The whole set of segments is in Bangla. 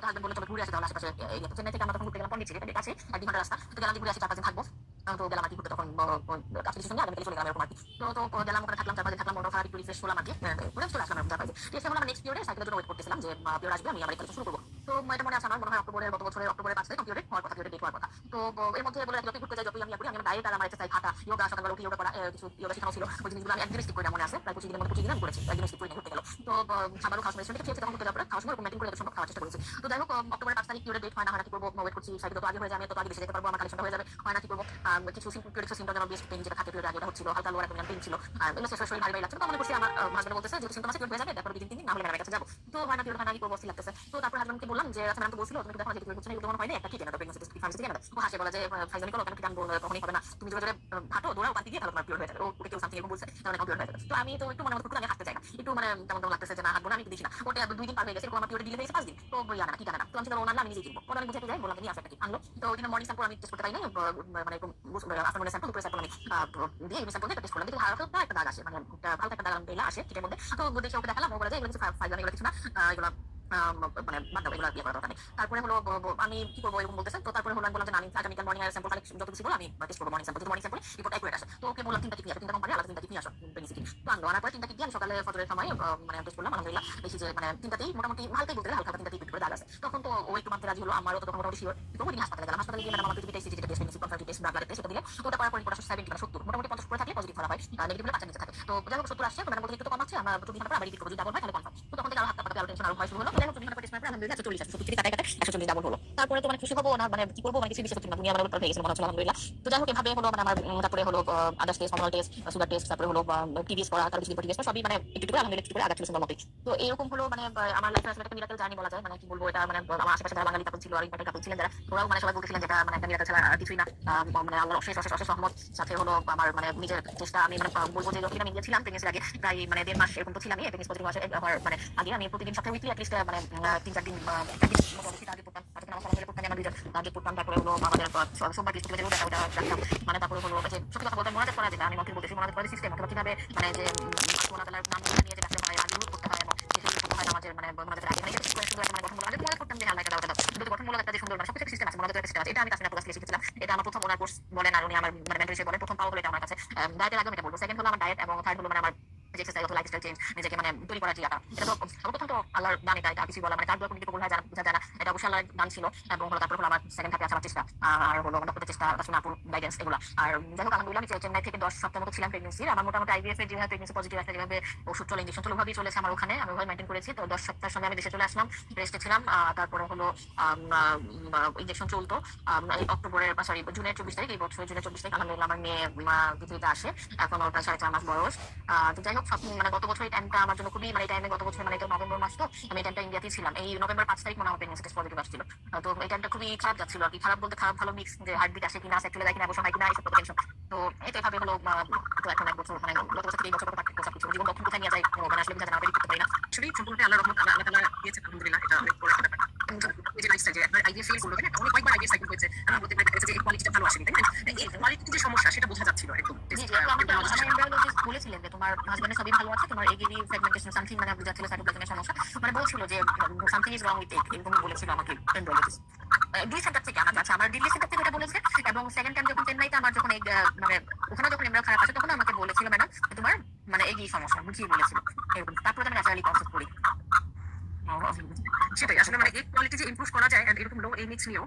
হাজবেন্ড বললো চলো ঘুরে আসি তাহলে আশেপাশে চেন্নাই থেকে আমরা তখন ঘুরতে গেলাম পন্ডিচেরি, এটা কাছে 2 ঘন্টার রাস্তা। তো গেলাম যে ঘুরে আসি 4-5 দিন থাকবো। তো গেলাম আর কি ঘুরতে, তখন কাছে কিছু সঙ্গে আগামীকাল চলে গেলাম এরকম আর কি। তো গেলাম ওখানে থাকলাম 4-5 দিন থাকলাম, মনটা খারাপ একটু রিফ্রেশ হলাম আর কি। ঘুরে চলে আসলাম 4-5 দিন। এসে হলো আমরা নেক্সট পিরিয়ডে সাইকেলের জন্য ওয়েট করতেছিলাম যে পিরিয়ড আসবে, আমি আমার কালেকশন শুরু করবো। তো এটা মনে আছে আমার, মনে হয় অক্টোবরের, গত বছরের অক্টোবরের 5 তারিখ পিরিয়ড হওয়ার কথা, পিরিয়ড ডেট হওয়ার কথা। তো এর মধ্যে বলে যতই ঘুরতে যাই যতই আমি করি, আমি ডায়েট আর আমার এক্সারসাইজ হাঁটা, যোগা, সকালবেলা উঠে যোগা করা, কিছু যোগা শেখানো ছিল, ওই জিনিসগুলো আমি একদিন স্কিপ করে মনে আছে, প্রায় 25 দিনের মধ্যে 25 দিন আমি করেছি, একদিন স্কিপ করে ঘুরতে গেল। তো খাবারও খাওয়ার সময় রেস্টুরেন্টে খেয়েছি, তখন ঘুরতে যাওয়ার পরে খাওয়ার সময় মেনটেন করে যত সম্ভব খাওয়ার চেষ্টা করেছি। তো যাই হোক অক্টোবরের 5 তারিখ পিরিয়ড ডেট হয় না, কি করবো, ওয়েট করছি সাইকেল যত আগে হয়ে যায় আমি তত আগে বেশি যেতে পারবো, আমার কালেকশনটা হয়ে যাবে, হয় না কি করবো। কিছু সিমটম যেন বেস্ট পেইন যেটা থাকে পিরিয়ড আগে, এটা হচ্ছিল হালকা লোয়ার অ্যাবডোমিনাল পেইন ছিল, আর এগুলো শরীর ভারী ভারী লাগছে। তো মনে করছি আমার হাজবেন্ড বলতেছে যেহেতু সিমটম আছে পিরিয়ড হয়ে যাবে, তারপর 2 দিন 3 দিন না হলে ম্যামের কাছে যাবো। তো হয় না পিরিয়ড হয় না, কি করবো, অস্থির লাগতেছে। তো তারপর হাজবেন্ডকে বললাম যে আচ্ছা ম্যাম তো বলছিল তুমি দেখো না যে পিরিয়ড হচ্ছে না, এগুলো মনে হয় না, একটা কি জানো প্রেগন্যান্সি টেস্ট ফার্মেসি থেকে না। ও হাসে বলে যে ফাইজালি করো, কেন কি জানবো, কখনই হবে না, তুমি জোরে জোরে হাঁটো দৌড়াও পাতি দিয়ে, তাহলে তোমার পিরিয়ড হয়ে যাবে। ওকে কেউ সামথিং এরকম বলছে, তাহলে পিরিয়ড হয়ে যাবে। তো আমি তো একটু মনে মতো আমি হাঁটতে চাই না, একটু মানে কেমন কেমন লাগতেছে যে না হাঁটবো না, আমি দিচ্ছি না। ওটা 2 দিন পার হয়ে গেছে, এরকম আমার পিরিয়ড ডিলে হয়েছে 5 দিন। তো বই আনা না কি জানা না, তো আমি চিন্তা করলাম আমি নিজেই কিনবো, ওরা আমি বুঝাতে যাই, বললাম নিয়ে আসো একটা কি আনলো। তো ওই দিন মর্নিং স্যাম্পল আমি টেস্ট করতে পারি না, মানে আফটারনুনের স্যাম্পল দুপুরের স্যাম্পল আমি দিয়ে ইভিনিং স্যাম্পল দিয়ে টেস্ট করলাম, দেখি হালকা একটা দাগ আসে, মানে হালকা একটা দাগ বেলা আসে কিটের মধ্যে। তো দেখে ওকে দেখালাম, ও বলে যে এগুলো কিছু ফাইজাম, এগুলো কিছু না, এগুলো মানে বাদ দাও, এগুলো করার দরকার নেই। তারপরে হলো আমি কি করবো এরকম বলতেছে। তো তারপরে হলো আমি বললাম যে আমি আগামীকাল মর্নিং স্যাম্পল কালেকশন যত কিছু বলো আমি টেস্ট করবো, মর্নিং স্যাম্পল যদি মর্নিং স্যাম্পল রিপোর্ট অ্যাকুরেট আসে। তো ওকে বললাম 3টা কিট নিয়ে আসো, 3টা কোম্পানি আলাদা 3টা কিট নিয়ে আসো বেনিসিটি। তো আনলো, আনার পরে 3টা কিট দিয়ে আমি সকালে ফজরের সময় মানে টেস্ট করলাম, আলহামদুলিল্লাহ দেখি যে মানে 3টাতেই মোটামুটি হালকাই বলতে হালকা 3টাতেই পিট করে দাগ আছে। তখন তো ও একটু মানতে রাজি হলো, আমারও তো তখন মোটামুটি শিওর। তো ওই দিন হাসপাতালে গেলাম, হাসপাতালে গিয়ে ম্যাডাম আমার পিটিপি টেস্ট, সিটি টেস্ট, বেনিসিটি কনফার্ম টেস্ট, ব্লাড টেস্ট সেটা দিলে। তো ওটা করার পর রিপোর্ট আসে 70 মানে 70, মোটামুটি 50 করে থাকলে পজিটিভ ধরা হয়, নেগেটিভ হলে 5 নিচে থাকে। তো যাই হোক 70 আসছে, ম্যাডাম বলতে একটু কম আছে, আমরা 24 ঘন্টা পর আবার রিপিট করবো, যদি ডাবল হয় তাহলে কনফার্ম। তো তখন থেকে আরো হাত পা আরো টেনশন আরো ভয় শুরু হলো। যাই হোক 24 ঘন্টা পর টেস্ট করার পর আলহামদুলিল্লাহ 140 আসছে, 70 থেকে কাটায় কাটায় 140 ডাবল হলো। তারপরে তো মানে খুশি হবো না, মানে কি করবো, মানে কিছু বিশ্বাস হচ্ছিল না, দুনিয়া আমার উপর হয়ে গেছে মনে হচ্ছিল আলহামদুলিল্লাহ। তো যাই হোক এভাবে হলো মানে আমার তারপরে হলো others test, hormonal test, sugar test, তারপরে হলো টিবিএস করা, তারপর কিছু টেস্ট সবই মানে একটু করে আলহামদুলিল্লাহ একটু করে আগাচ্ছিল সুন্দর মতোই। তো এরকম হলো মানে আমার লাইফে আসলে একটা মিরাকেল জার্নি বলা যায়, মানে কি বলবো, এটা মানে আমার আশেপাশে যারা বাঙালি কাপল ছিল আর ইম্পর্টেন্ট কাপল ছিলেন যারা, ওরাও মানে সবাই বলতেছিলেন যেটা মানে একটা মিরাকেল ছাড়া আর কিছুই না। মানে আল্লাহর অশেষ অশেষ অশেষ রহমত, সাথে হলো আমার মানে নিজের চেষ্টা। আমি মানে বলবো যে যতদিন আমি ইন্ডিয়া ছিলাম প্রেগনেন্সির আগে প্রায় মানে 1.5 মাস এরকম তো ছিলাম, প্রেগনেন্সি পজিটিভ মাসে মানে আগে আমি প্রতিদিন সপ্তাহে উইকলি অ্যাটলিস্ট মানে 3-4 দিন মতো অবশ্যই টার্গেট করতাম, তারপরে আমার সবাই মিলে করতাম, আমার নিজের টার্গেট করতাম। তারপরে হলো আমাদের সোমবার বৃহস্পতিবার যে ওটা রাখতাম, মানে তারপরে হলো যে সত্যি কথা বলতে মনে করা যেটা আমি মন্ত্রী বলতেছি, মনে করা সিস্টেম অথবা কিভাবে মানে যে সোনাতলার নাম নিয়ে যে ব্যবসা হয় আগে করতে হয়, এবং সেই শুরু হয় আমাদের মানে মনে আগে মানে সুন্দর একটা মানে গঠন মনে করতাম যে আল্লাহ দাও দাও, কিন্তু গঠনমূলক একটা যে সুন্দর মানে সবকিছু সিস্টেম আছে, মনে একটা সিস্টেম আছে। এটা আমি তাসমিনা প্রকাশ শিখেছিলাম, এটা আমার প্রথম ওনার কোর্স বলেন আর উনি আমার মানে মেন্টর হিসেবে বলেন, প্রথম পাওয়া হলো এটা আমার কাছে। ডায়েটের আগে আমি এটা বলবো, সেকেন্ড হলো আমার ডায়েট, এবং থার্ড হলো মানে আমার এক্সারসাইজ অথবা লাইফস্টাইল চেঞ্জ, নিজেকে মানে তৈরি করার জিয়াটা। এটা তো সর্বপ্রথম তো আল্লাহর দান, এটা কিছু বলা মানে কার দোয়া কোনদিকে কবুল হয় জানা বোঝা যায় না, এটা অবশ্যই আল্লাহর দান ছিল। এবং হলো তারপর হলো আমার সেকেন্ড থাকে আছে আমার চেষ্টা, আর হলো ডক্টরের চেষ্টা, তাছাড়া আপুর গাইডেন্স এগুলো। আর যাই হোক আলহামদুলিল্লাহ আমি চেন্নাই থেকে 10 সপ্তাহ মতো ছিলাম প্রেগনেন্সির। আমার মোটামুটি আইভিএফ এর যেভাবে প্রেগনেন্সি পজিটিভ একটা যেভাবে ওষুধ চলে, ইঞ্জেকশন চলে, ওভাবেই চলেছে আমার ওখানে, আমি ওভাবে মেনটেন করেছি। তো 10 সপ্তাহের সঙ্গে আমি দেশে চলে আসলাম, রেস্টে ছিলাম। তারপরে হলো ইঞ্জেকশন চলতো অক্টোবরের সরি জুনের 24 তারিখ, এই বছরের জুনের 24 তারিখ আলহামদুলিল্লাহ আমার মেয়ে পৃথিবীতে আসে, এখন ওটা 4.5 মাস বয়স। তো যাই হোক মানে গত বছর এই টাইমটা আমার জন্য খুবই মানে টাইমে গত বছর মানে এটা নভেম্বর মাস, তো আমি এই টাইমটা ইন্ডিয়াতেই ছিলাম, এই নভেম্বর 5 তারিখ মনে হয় প্রেগনেন্সি টেস্ট পজিটিভ আসছিল। তো এই টাইমটা খুবই খারাপ যাচ্ছিল আর কি, খারাপ বলতে খারাপ ভালো মিক্স, যে হার্টবিট আসে কিনা, সেক্সুয়ালি যায় কিনা, অবশ্য হয় কিনা, এইসব টেনশন। তো এটা এভাবে হলো। তো এখন 1 বছর মানে গত বছর থেকে এই বছর পার্থক্য সবকিছু, জীবন কখন কোথায় নিয়ে যায় মানে আসলে বোঝা যায় না, প্রেডিক্ট করতে পারি না। আসলে সম্পূর্ণ আল্লাহর রহমত, আল্লাহ তাআলা দিয়েছে আলহামদুলিল্লাহ, এটা অনেক বড় একটা ব্যাপার। এই যে লাইফস্টাইল যে একবার আইডিয়া ফেল করলো, অনেক কয়েকবার আইডিয়া সাইকেল হয়েছে, আমি বলতে পারি যে এই কোয়ালিটিটা ভালো আসেনি, তাই না? এই কোয়ালিটির যে সমস্যা সেটা বোঝা যাচ্ছিল একদম। জি জি, আমাকে আমার এমব্রায়োলজিস্ট বলেছিলেন যে তোমার হাজবেন্ডের সবই ভালো আছে, তোমার এগিরি ফ্র্যাগমেন্টেশন সামথিং মানে বুঝাচ্ছিল সাইটোপ্লাজমের সমস্যা, মানে বলছিল যে something is wrong with it, এরকম বলেছিল আমাকে এমব্রায়োলজিস্ট। 2 সেন্টার থেকে আমার কাছে, আমার দিল্লি সেন্টার থেকে এটা বলেছে, এবং সেকেন্ড টাইম যখন চেন্নাইতে আমার যখন মানে ওখানে যখন এমব্রায়ো খারাপ আছে তখন আমাকে বলেছিল ম্যাডাম তোমার মানে এগিয়ে সমস্যা বুঝিয়ে বলেছিল এরকম। তারপরে আমি ন্যাচারালি কনসেপ্ট করি। সেটাই আসলে মানে এই কোয়ালিটি যে ইমপ্রুভ করা যায় এরকম লো এই মিক্স নিয়েও,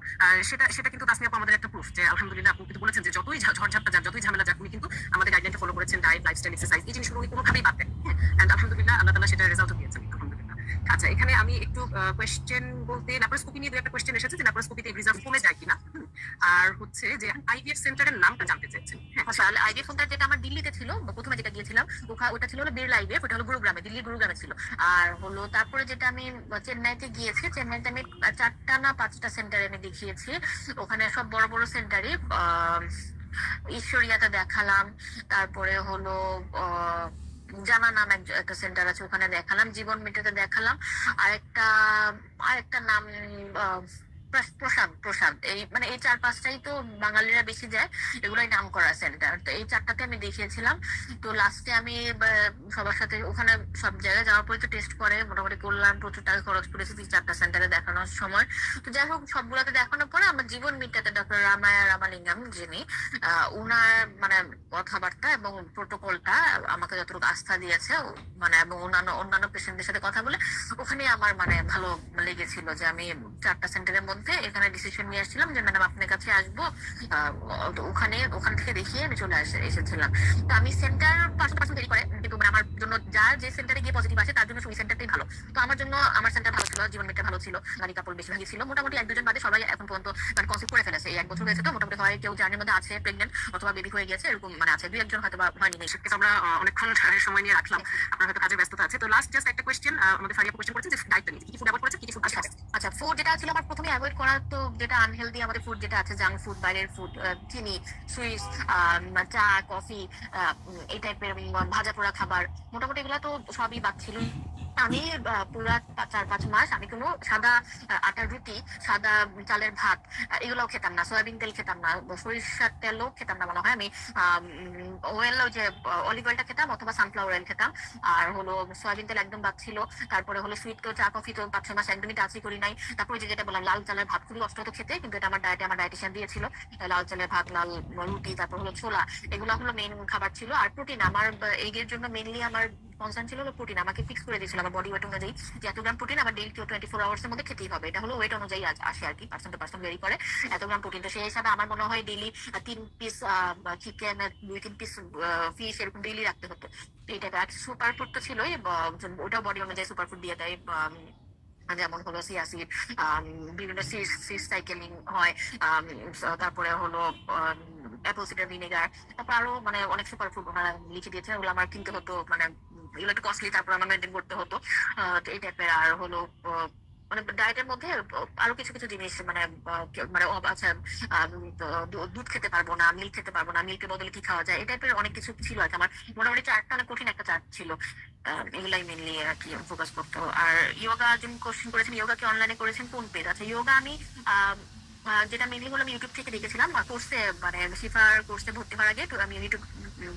সেটা সেটা কিন্তু তাসমিয়া আপু আমাদের একটা প্রুফ যে আলহামদুলিল্লাহ আপনি কিন্তু বলেছেন যে যতই ঝড়ঝাপটা যাক, যতই ঝামেলা যাক, উনি কিন্তু আমাদের গাইডলাইনটা ফলো করেছেন, ডায়েট, লাইফস্টাইল, এক্সারসাইজ, এই জিনিসগুলো উনি কোনোভাবেই বাদ দেন। এন্ড আলহামদুলিল্লাহ আল্লাহ তাআলা সেটা রেজাল্টও দিয়েছেন আলহামদুলিল্লাহ। আচ্ছা এখানে আমি একটু কোয়েশ্চেন বলতে ল্যাপারোস্কোপি নিয়ে একটা কোয়েশ্চেন এসেছে যে ল্যাপারোস্কোপিতে রিজাল্ট কমে যায় কিনা, আর হচ্ছে যে আইভিএফ সেন্টারের নামটা জানতে চাইছেন। আচ্ছা আইভিএফ সেন্টার যেটা আমার দিল্লিতে ছিল, প্রথমে যেটা গিয়েছিলাম ওটা ছিল হলো বিড়লা আইভিএফ, ওটা হলো গুরুগ্রামে, দিল্লির গুরুগ্রামে ছিল। আর হলো তারপরে যেটা আমি চেন্নাইতে গিয়েছি, চেন্নাইতে আমি 4টা না 5টা সেন্টারে আমি দেখিয়েছি, ওখানে সব বড় বড় সেন্টারই। ঈশ্বরিয়াতে দেখালাম, তারপরে হলো জানা নাম একটা সেন্টার আছে ওখানে দেখালাম, জীবন মিটাতে দেখালাম, আরেকটা আরেকটা নাম প্রসাদ প্রসাদ এই মানে এই 4-5টাই তো বাঙালিরা বেশি যায়, এগুলোই নাম করা সেন্টার। তো এই 4টাতে আমি দেখিয়েছিলাম। তো লাস্টে আমি সবার সাথে ওখানে সব জায়গায় যাওয়ার পরে তো টেস্ট করে মোটামুটি করলাম, প্রচুর টাকা খরচ করেছি 4টা সেন্টারে দেখানোর সময়। তো যাই হোক সবগুলোতে দেখানোর পরে আমার জীবন মিটাতে ডক্টর রামায়া রামালিঙ্গম যিনি উনার মানে কথাবার্তা এবং প্রোটোকলটা আমাকে যতটুকু আস্থা দিয়েছে মানে এবং অন্যান্য অন্যান্য পেশেন্টদের সাথে কথা বলে ওখানে আমার মানে ভালো লেগেছিল যে আমি 4টা সেন্টারের মধ্যে এখানে ডিসিশন নিয়ে আসছিলাম যে ম্যাডাম আপনার কাছে আসবো। ওখান থেকে দেখিয়ে আমি চলে এসেছিলাম। তো আমি সেন্টার 5% দেরি করে, কিন্তু মানে আমার জন্য যার যে সেন্টারে গিয়ে পজিটিভ আসে তার জন্য ওই সেন্টারটাই ভালো। তো আমার জন্য আমার সেন্টার ভালো ছিল, জীবন মিটটা ভালো ছিল, গাড়ি কাপড় বেশিরভাগই ছিল। মোটামুটি 1-2 জন বাদে সবাই এখন পর্যন্ত মানে কনসিভ করে ফেলেছে। এই 1 বছর হয়েছে তো মোটামুটি হয় কেউ জার্নির মধ্যে আছে প্রেগনেন্ট অথবা বেবি হয়ে গেছে, এরকম মানে আছে। 2-1 জন হয়তো বা হয়নি। আমরা অনেকক্ষণ সময় নিয়ে রাখলাম, আপনার হয়তো কাজে ব্যস্ততা আছে। তো লাস্ট জাস্ট একটা কোয়েশ্চেন, আমাদের ফারিয়া কোয়েশ্চেন করেছেন যে ডায়েটটা নিয়ে কি ফুড অ্যাভয়েড করেছে, কি কি ফুড আচ্ছা ফুড যেটা ছিল আমার প্রথমে অ্যাভয়েড করা, তো যেটা আনহেলদি আমাদের ফুড যেটা আছে জাঙ্ক ফুড, বাইরের ফুড, চিনি, সুইটস, চা, কফি, এই টাইপের ভাজা পোড়া খাবার, মোটামুটি এগুলো তো সবই বাদ ছিল। আমি পুরা 4-5 মাস আমি কোনো সাদা আটার রুটি, সাদা চালের ভাত এগুলোও খেতাম না, সয়াবিন তেল খেতাম না, সরিষার তেলও খেতাম না মনে হয়। আমি ওয়েল ওই যে অলিভ অয়েলটা খেতাম অথবা সানফ্লাওয়ার অয়েল খেতাম। আর হলো সয়াবিন তেল একদম বাদ ছিল। তারপরে হলো সুইট তো চা কফি তো 5-6 মাস একদমই টাচই করি নাই। তারপরে যেটা বললাম লাল চালের ভাত খুবই কষ্ট হতো খেতে, কিন্তু এটা আমার ডায়েটে আমার ডায়েটিশিয়ান দিয়েছিল। লাল চালের ভাত, লাল রুটি, তারপর হলো ছোলা, এগুলো হলো মেইন খাবার ছিল। আর প্রোটিন আমার এগের জন্য মেইনলি আমার কনসার্ন ছিল হলো প্রোটিন। আমাকে ফিক্স করে দিয়েছিল আমার বডি ওয়েট অনুযায়ী যে এত গ্রাম প্রোটিন আমার ডেইলি 24 আওয়ার্স এর মধ্যে খেতেই হবে। এটা হলো ওয়েট অনুযায়ী আসে আর কি, পার্সেন্ট টু পার্সেন্ট ভেরি করে এত গ্রাম প্রোটিন। তো সেই হিসাবে আমার মনে হয় daily 3 piece chicken, 2-3 piece fish এরকম ডেইলি রাখতে হতো। এই টাইপের। আর সুপার ফুড তো ছিলই, ওটাও বডি অনুযায়ী সুপার ফুড দিয়ে দেয়। যেমন হলো সিয়া সিড, বিভিন্ন সিড সাইকেলিং হয়, তারপরে হলো অ্যাপল সিডার ভিনেগার, তারপর আরো মানে অনেক সুপার ফুড ওনারা লিখে দিয়েছে, ওগুলো আমার কিনতে হতো, মানে এগুলো একটু কস্টলি, তারপর আমার মেনটেন করতে হতো। তো এই টাইপের। আর হলো মানে ডায়েটের মধ্যে আরো কিছু কিছু জিনিস মানে মানে আচ্ছা দুধ খেতে পারবো না, মিল্ক খেতে পারবো না, মিল্কের বদলে কি খাওয়া যায়, এই টাইপের অনেক কিছু ছিল আর কি। আমার মোটামুটি চার্টটা অনেক কঠিন একটা চার্ট ছিল। এগুলাই মেনলি আর কি ফোকাস করতো। আর ইয়োগা যিনি কোশ্চেন করেছেন, ইয়োগা কি অনলাইনে করেছেন কোন পেজ? আচ্ছা ইয়োগা আমি যেটা মেনলি হলো আমি ইউটিউব থেকে দেখেছিলাম। কোর্সে মানে শিফার কোর্সে ভর্তি হওয়ার আগে তো আমি ইউটিউব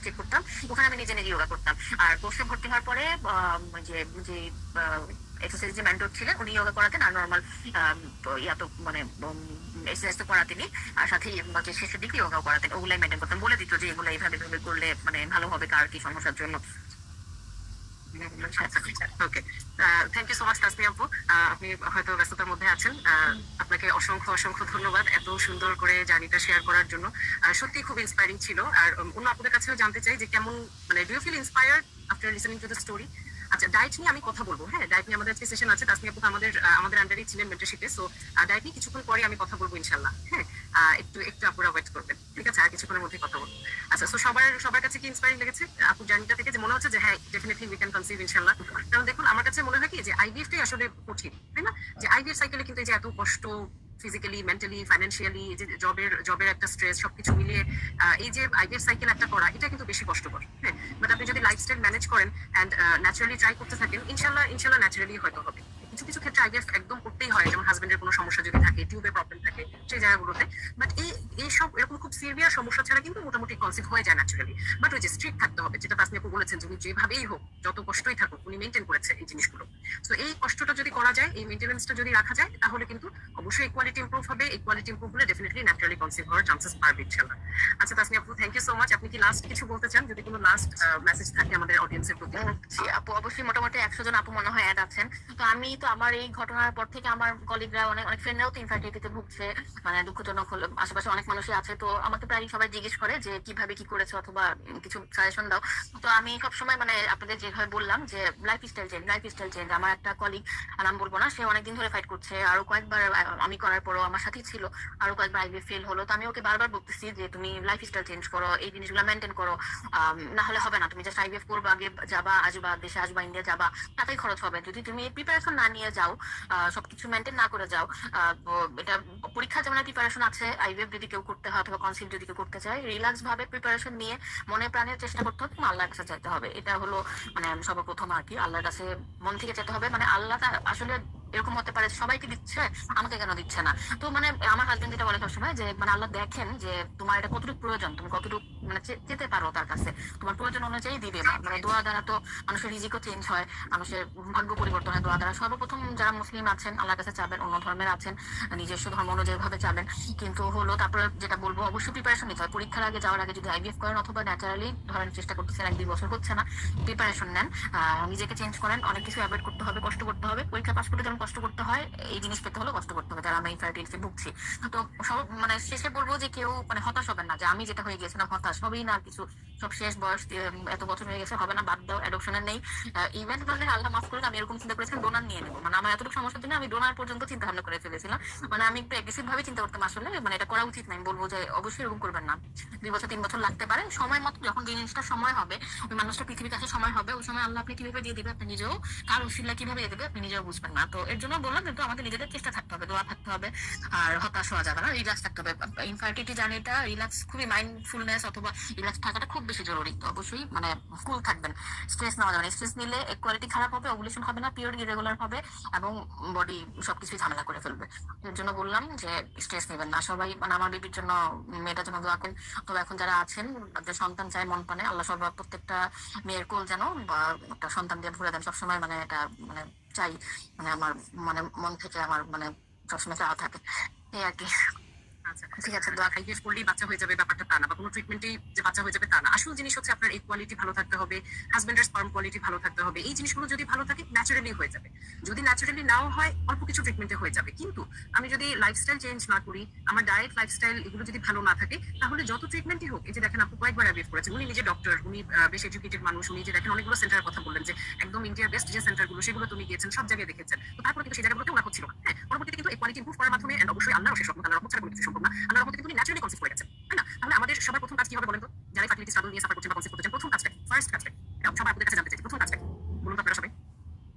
চেক করতাম, ওখানে আমি নিজে নিজে ইয়োগা করতাম। আর কোর্সে ভর্তি হওয়ার পরে যে যে এক্সারসাইজ যে মেন্টর ছিলেন উনি ইয়োগা করাতেন, আর নর্মাল ইয়া তো মানে এক্সারসাইজ তো করাতেনি, আর সাথে শেষের দিকে ইয়োগাও করাতেন। ওগুলাই মেনটেন করতাম, বলে দিত যে এগুলো এইভাবে করলে মানে ভালো হবে কার কি সমস্যার জন্য। Okay, thank you so much Tasnia আপু, আপনি হয়তো ব্যস্ততার মধ্যে আছেন। আপনাকে অসংখ্য অসংখ্য ধন্যবাদ এত সুন্দর করে জার্নিটা শেয়ার করার জন্য। সত্যি খুব ইন্সপায়ারিং ছিল। আর অন্য আপনাদের কাছেও জানতে চাই যে কেমন মানে do you feel inspired after listening to the story? আচ্ছা ডায়েট নিয়ে আমি কথা বলবো, হ্যাঁ ডায়েট নিয়ে আমাদের আজকে সেশন আছে। তাসনিয়া আপু আমাদের আন্ডারেই ছিলেন মেন্টরশিপে, সো ডায়েট নিয়ে কিছুক্ষণ পরে আমি কথা বলবো ইনশাল্লাহ। হ্যাঁ একটু একটু আপুরা ওয়েট করবেন, ঠিক আছে? আর কিছুক্ষণের মধ্যে কথা বলবো। আচ্ছা সো সবার কাছে কি ইন্সপায়ারিং লেগেছে আপুর জার্নিটা থেকে, যে মনে হচ্ছে যে হ্যাঁ ডেফিনেটলি উই ক্যান কনসিভ ইনশাল্লাহ? কারণ দেখুন আমার কাছে মনে হয় কি যে আইভিএফটাই আসলে কঠিন, তাই না? যে আইভিএফ সাইকেলে কিন্তু এই যে এত কষ্ট ফিজিক্যালি, মেন্টালি, ফাইন্যান্সিয়ালি, যে জবের একটা স্ট্রেস, সবকিছু মিলিয়ে এই যে আইভিএফ সাইকেল একটা করা, এটা কিন্তু বেশি কষ্টকর। হ্যাঁ বাট আপনি যদি লাইফস্টাইল ম্যানেজ করেন অ্যান্ড ন্যাচারালি ট্রাই করতে থাকেন, ইনশাল্লাহ ন্যাচারালি হয়তো হবে। কিছু কিছু ক্ষেত্রে আইভিএফ একদম করতেই হয়, যেমন হাজবেন্ডের কোনো সমস্যা যদি থাকে, টিউবের প্রবলেম থাকে, সেই জায়গাগুলোতে। বাট এইসব এরকম খুব সিভিয়ার সমস্যা ছাড়া কিন্তু মোটামুটি কনসিভ হয়ে যায় ন্যাচারালি। বাট ওই যে স্ট্রিক্ট থাকতে হবে, যেটা তাসনিয়া আপু বলেছেন, উনি যেভাবেই হোক যত কষ্টই থাকুক উনি মেনটেন করেছে এই জিনিসগুলো। তো এই কষ্টটা যদি করা যায়, এই মেনটেন্যান্সটা যদি রাখা যায়, তাহলে কিন্তু অবশ্যই ইকুয়ালিটি ইমপ্রুভ হবে। ইকুয়ালিটি ইমপ্রুভ হলে ডেফিনেটলি ন্যাচারালি কনসিভ হওয়ার চান্সেস বাড়বে ইনশাল্লাহ। আচ্ছা তাসনিয়া আপু থ্যাংক ইউ সো মাচ। আপনি কি লাস্ট কিছু বলতে চান, যদি কোনো লাস্ট মেসেজ থাকে আমাদের অডিয়েন্সের প্রতি? আপু অবশ্যই মোটামুটি 100 জন আপু মনে হয় অ্যাড আছেন। তো আমি তো আমার এই ঘটনার পর থেকে আমার কলিগরা অনেক ফ্রেন্ডরাও তো ইনফার্টিলিটিতে ভুগছে, মানে দুঃখজনক হলো। আশেপাশে অনেক মানুষই আছে, তো আমাকে প্রায় সবাই জিজ্ঞেস করে যে কিভাবে কি করেছো অথবা কিছু সাজেশন দাও। তো আমি সবসময় মানে আপনাদের যেভাবে বললাম যে লাইফস্টাইল চেঞ্জ। আমার একটা কলিগ, নাম বলবো না, সে অনেকদিন ধরে ফাইট করছে, আরো কয়েকবার আমি করার পরও আমার সাথেই ছিল, আরো কয়েকবার আইভিএফ ফেল হলো। তো আমি ওকে বারবার বলতেছি যে তুমি লাইফস্টাইল চেঞ্জ করো, এই জিনিসগুলো মেনটেন করো, না হলে হবে না। তুমি জাস্ট আইভিএফ করবো, আগে যাবা, আসবা, দেশে আসবা, ইন্ডিয়া যাবা, টাকাই খরচ হবে। যদি তুমি প্রিপারেশন না নিয়ে যাও, সবকিছু মেনটেন না করে যাও, এটা পরীক্ষা যেমন প্রিপারেশন আছে, আইভিএফ যদি কেউ করতে হয় অথবা কনসিভ যদি কেউ করতে চায়, রিল্যাক্স ভাবে প্রিপারেশন নিয়ে মনে প্রাণের চেষ্টা করতে হবে, আল্লাহর কাছে চাইতে হবে। এটা হলো মানে সর্বপ্রথম আর কি, আল্লাহর কাছে মন থেকে চাইতে হবে। মানে আল্লাহ আসলে এরকম হতে পারে সবাইকে দিচ্ছে, আমাকে কেন দিচ্ছে না। তো মানে আমার হাজবেন্ড যেটা বলে সবসময় যে মানে আল্লাহ দেখেন যে তোমার এটা কতটুকু প্রয়োজন, তুমি কতটুকু মানে যেতে পারো তার কাছে, তোমার প্রয়োজন অনুযায়ী দিবে। মানে দোয়া দ্বারা তো মানুষের রিজিকও চেঞ্জ হয়, মানুষের ভাগ্য পরিবর্তন হয় দোয়া দ্বারা। সর্বপ্রথম যারা মুসলিম আছেন আল্লাহর কাছে চাবেন, অন্য ধর্মের আছেন নিজস্ব ধর্ম অনুযায়ী ভাবে চাবেন। কিন্তু হলো তারপরে যেটা বলবো, অবশ্যই প্রিপারেশন নিতে হয়। পরীক্ষার আগে যাওয়ার আগে যদি আইভিএফ করেন অথবা ন্যাচারালি ধরেন চেষ্টা করতেছেন 1-2 বছর হচ্ছে না, প্রিপারেশন নেন, নিজেকে চেঞ্জ করেন, অনেক কিছু অ্যাভয়েড করতে হবে, কষ্ট করতে হবে। পরীক্ষা পাস করতে যেমন কষ্ট করতে হয়, এই জিনিস পেতে হলেও কষ্ট করতে হবে, যারা আমি ইনফার্টিলিটিতে ভুগছি। তো সব মানে শেষে বলবো যে কেউ মানে হতাশ হবেন না, যে আমি যেটা হয়ে গেছিলাম হতাশ হবেই না, আর কিছু সব শেষ বয়স এত বছর হয়ে গেছে হবে না, বাদ দাও, অ্যাডপশনের নেই। ইভেন্ট মানে আল্লাহ মাফ করুন, আমি এরকম চিন্তা করেছিলাম ডোনার নিয়ে নেবো, মানে আমার এতটুকু সমস্যার জন্য আমি ডোনার পর্যন্ত চিন্তা ভাবনা করে ফেলেছিলাম। মানে আমি একটু অ্যাগ্রেসিভ ভাবে চিন্তা করতাম আসলে, মানে এটা করা উচিত না। আমি বলবো যে অবশ্যই এরকম করবেন না, 2 বছর 3 বছর লাগতে পারে, সময় মতো যখন জিনিসটা সময় হবে, ওই মানুষটা পৃথিবীর কাছে সময় হবে, ওই সময় আল্লাহ আপনি কিভাবে দিয়ে দিবে আপনি নিজেও, কার উসিলা কিভাবে দিয়ে দেবে আপনি নিজেও বুঝবেন না। তো এর জন্য বললাম, কিন্তু আমাদের নিজেদের চেষ্টা থাকতে হবে, দোয়া থাকতে হবে, আর হতাশ হওয়া যাবে না, রিল্যাক্স থাকতে হবে। ইনফার্টিলিটি জার্নিটা রিল্যাক্স, খুবই মাইন্ডফুলনেস অথবা রিল্যাক্স থাকাটা খুব বেশি জরুরি। তো অবশ্যই মানে কুল থাকবেন, স্ট্রেস নেওয়া যাবে না। স্ট্রেস নিলে কোয়ালিটি খারাপ হবে, ওভুলেশন হবে না, পিরিয়ড ইরেগুলার হবে এবং বডি সবকিছু ঝামেলা করে ফেলবে। এর জন্য বললাম যে স্ট্রেস নেবেন না সবাই। মানে আমার বেবির জন্য, মেয়েটার জন্য দোয়া করেন। তবে এখন যারা আছেন, যে সন্তান চায় মন প্রাণে, আল্লাহ সর্ব প্রত্যেকটা মেয়ের কোল যেন বা একটা সন্তান দিয়ে ভরে দেন সবসময়, মানে এটা মানে চাই, মানে আমার মানে মন থেকে আমার মানে সবসময় চাওয়া থাকে, এই আর কি। আচ্ছা ঠিক আছে, দোয়া আইভিএফ করলেই বাচ্চা হয়ে যাবে ব্যাপারটা তা না, বা কোনো ট্রিটমেন্টেই যে বাচ্চা হয়ে যাবে তা না। আসল জিনিস হচ্ছে আপনার এই কোয়ালিটি ভালো থাকতে হবে, হাজবেন্ডের স্পার্ম কোয়ালিটি ভালো থাকতে হবে। এই জিনিসগুলো যদি ভালো থাকে ন্যাচারালি হয়ে যাবে। যদি ন্যাচারালি নাও হয় অল্প কিছু ট্রিটমেন্টে হয়ে যাবে। কিন্তু আমি যদি লাইফস্টাইল চেঞ্জ না করি, আমার ডায়েট লাইফস্টাইল এগুলো যদি ভালো না থাকে, তাহলে যত ট্রিটমেন্টই হোক, এই যে দেখেন আপনি কয়েকবার আইভিএফ করেছেন, উনি নিজে ডক্টর, উনি বেশ এডুকেটেড মানুষ, উনি যে দেখেন অনেকগুলো সেন্টারের কথা বললেন যে একদম ইন্ডিয়ার বেস্ট যে সেন্টারগুলো সেগুলো তুমি গিয়েছেন, সব জায়গায় দেখেছেন, তো তারপরে কিন্তু সেই জায়গাগুলোতে ওনার হচ্ছিল না। হ্যাঁ, পরবর্তীতে কিন্তু এই কোয়ালিটি ইমপ্রুভ করার মাধ্যমে অবশ্যই আল্লাহর অশেষ রহমত, আল্লাহর রহমত ছাড়া কোনো কিছু সম্ভব না, আল্লাহর রহমতে কিন্তু ন্যাচারালি কনসিভ হয়ে গেছে, তাই না? তাহলে আমাদের সবার প্রথম কাজ কি হবে বলেন তো? যারা ফার্টিলিটি স্ট্রাগল নিয়ে সাফার করছেন বা কনসিভ করতে চান, প্রথম কাজটা ফার্স্ট কাজটা সবার আপনাদের কাছে জানতে চাই, প্রথম কাজটা বলুন তো আপনারা সবাই।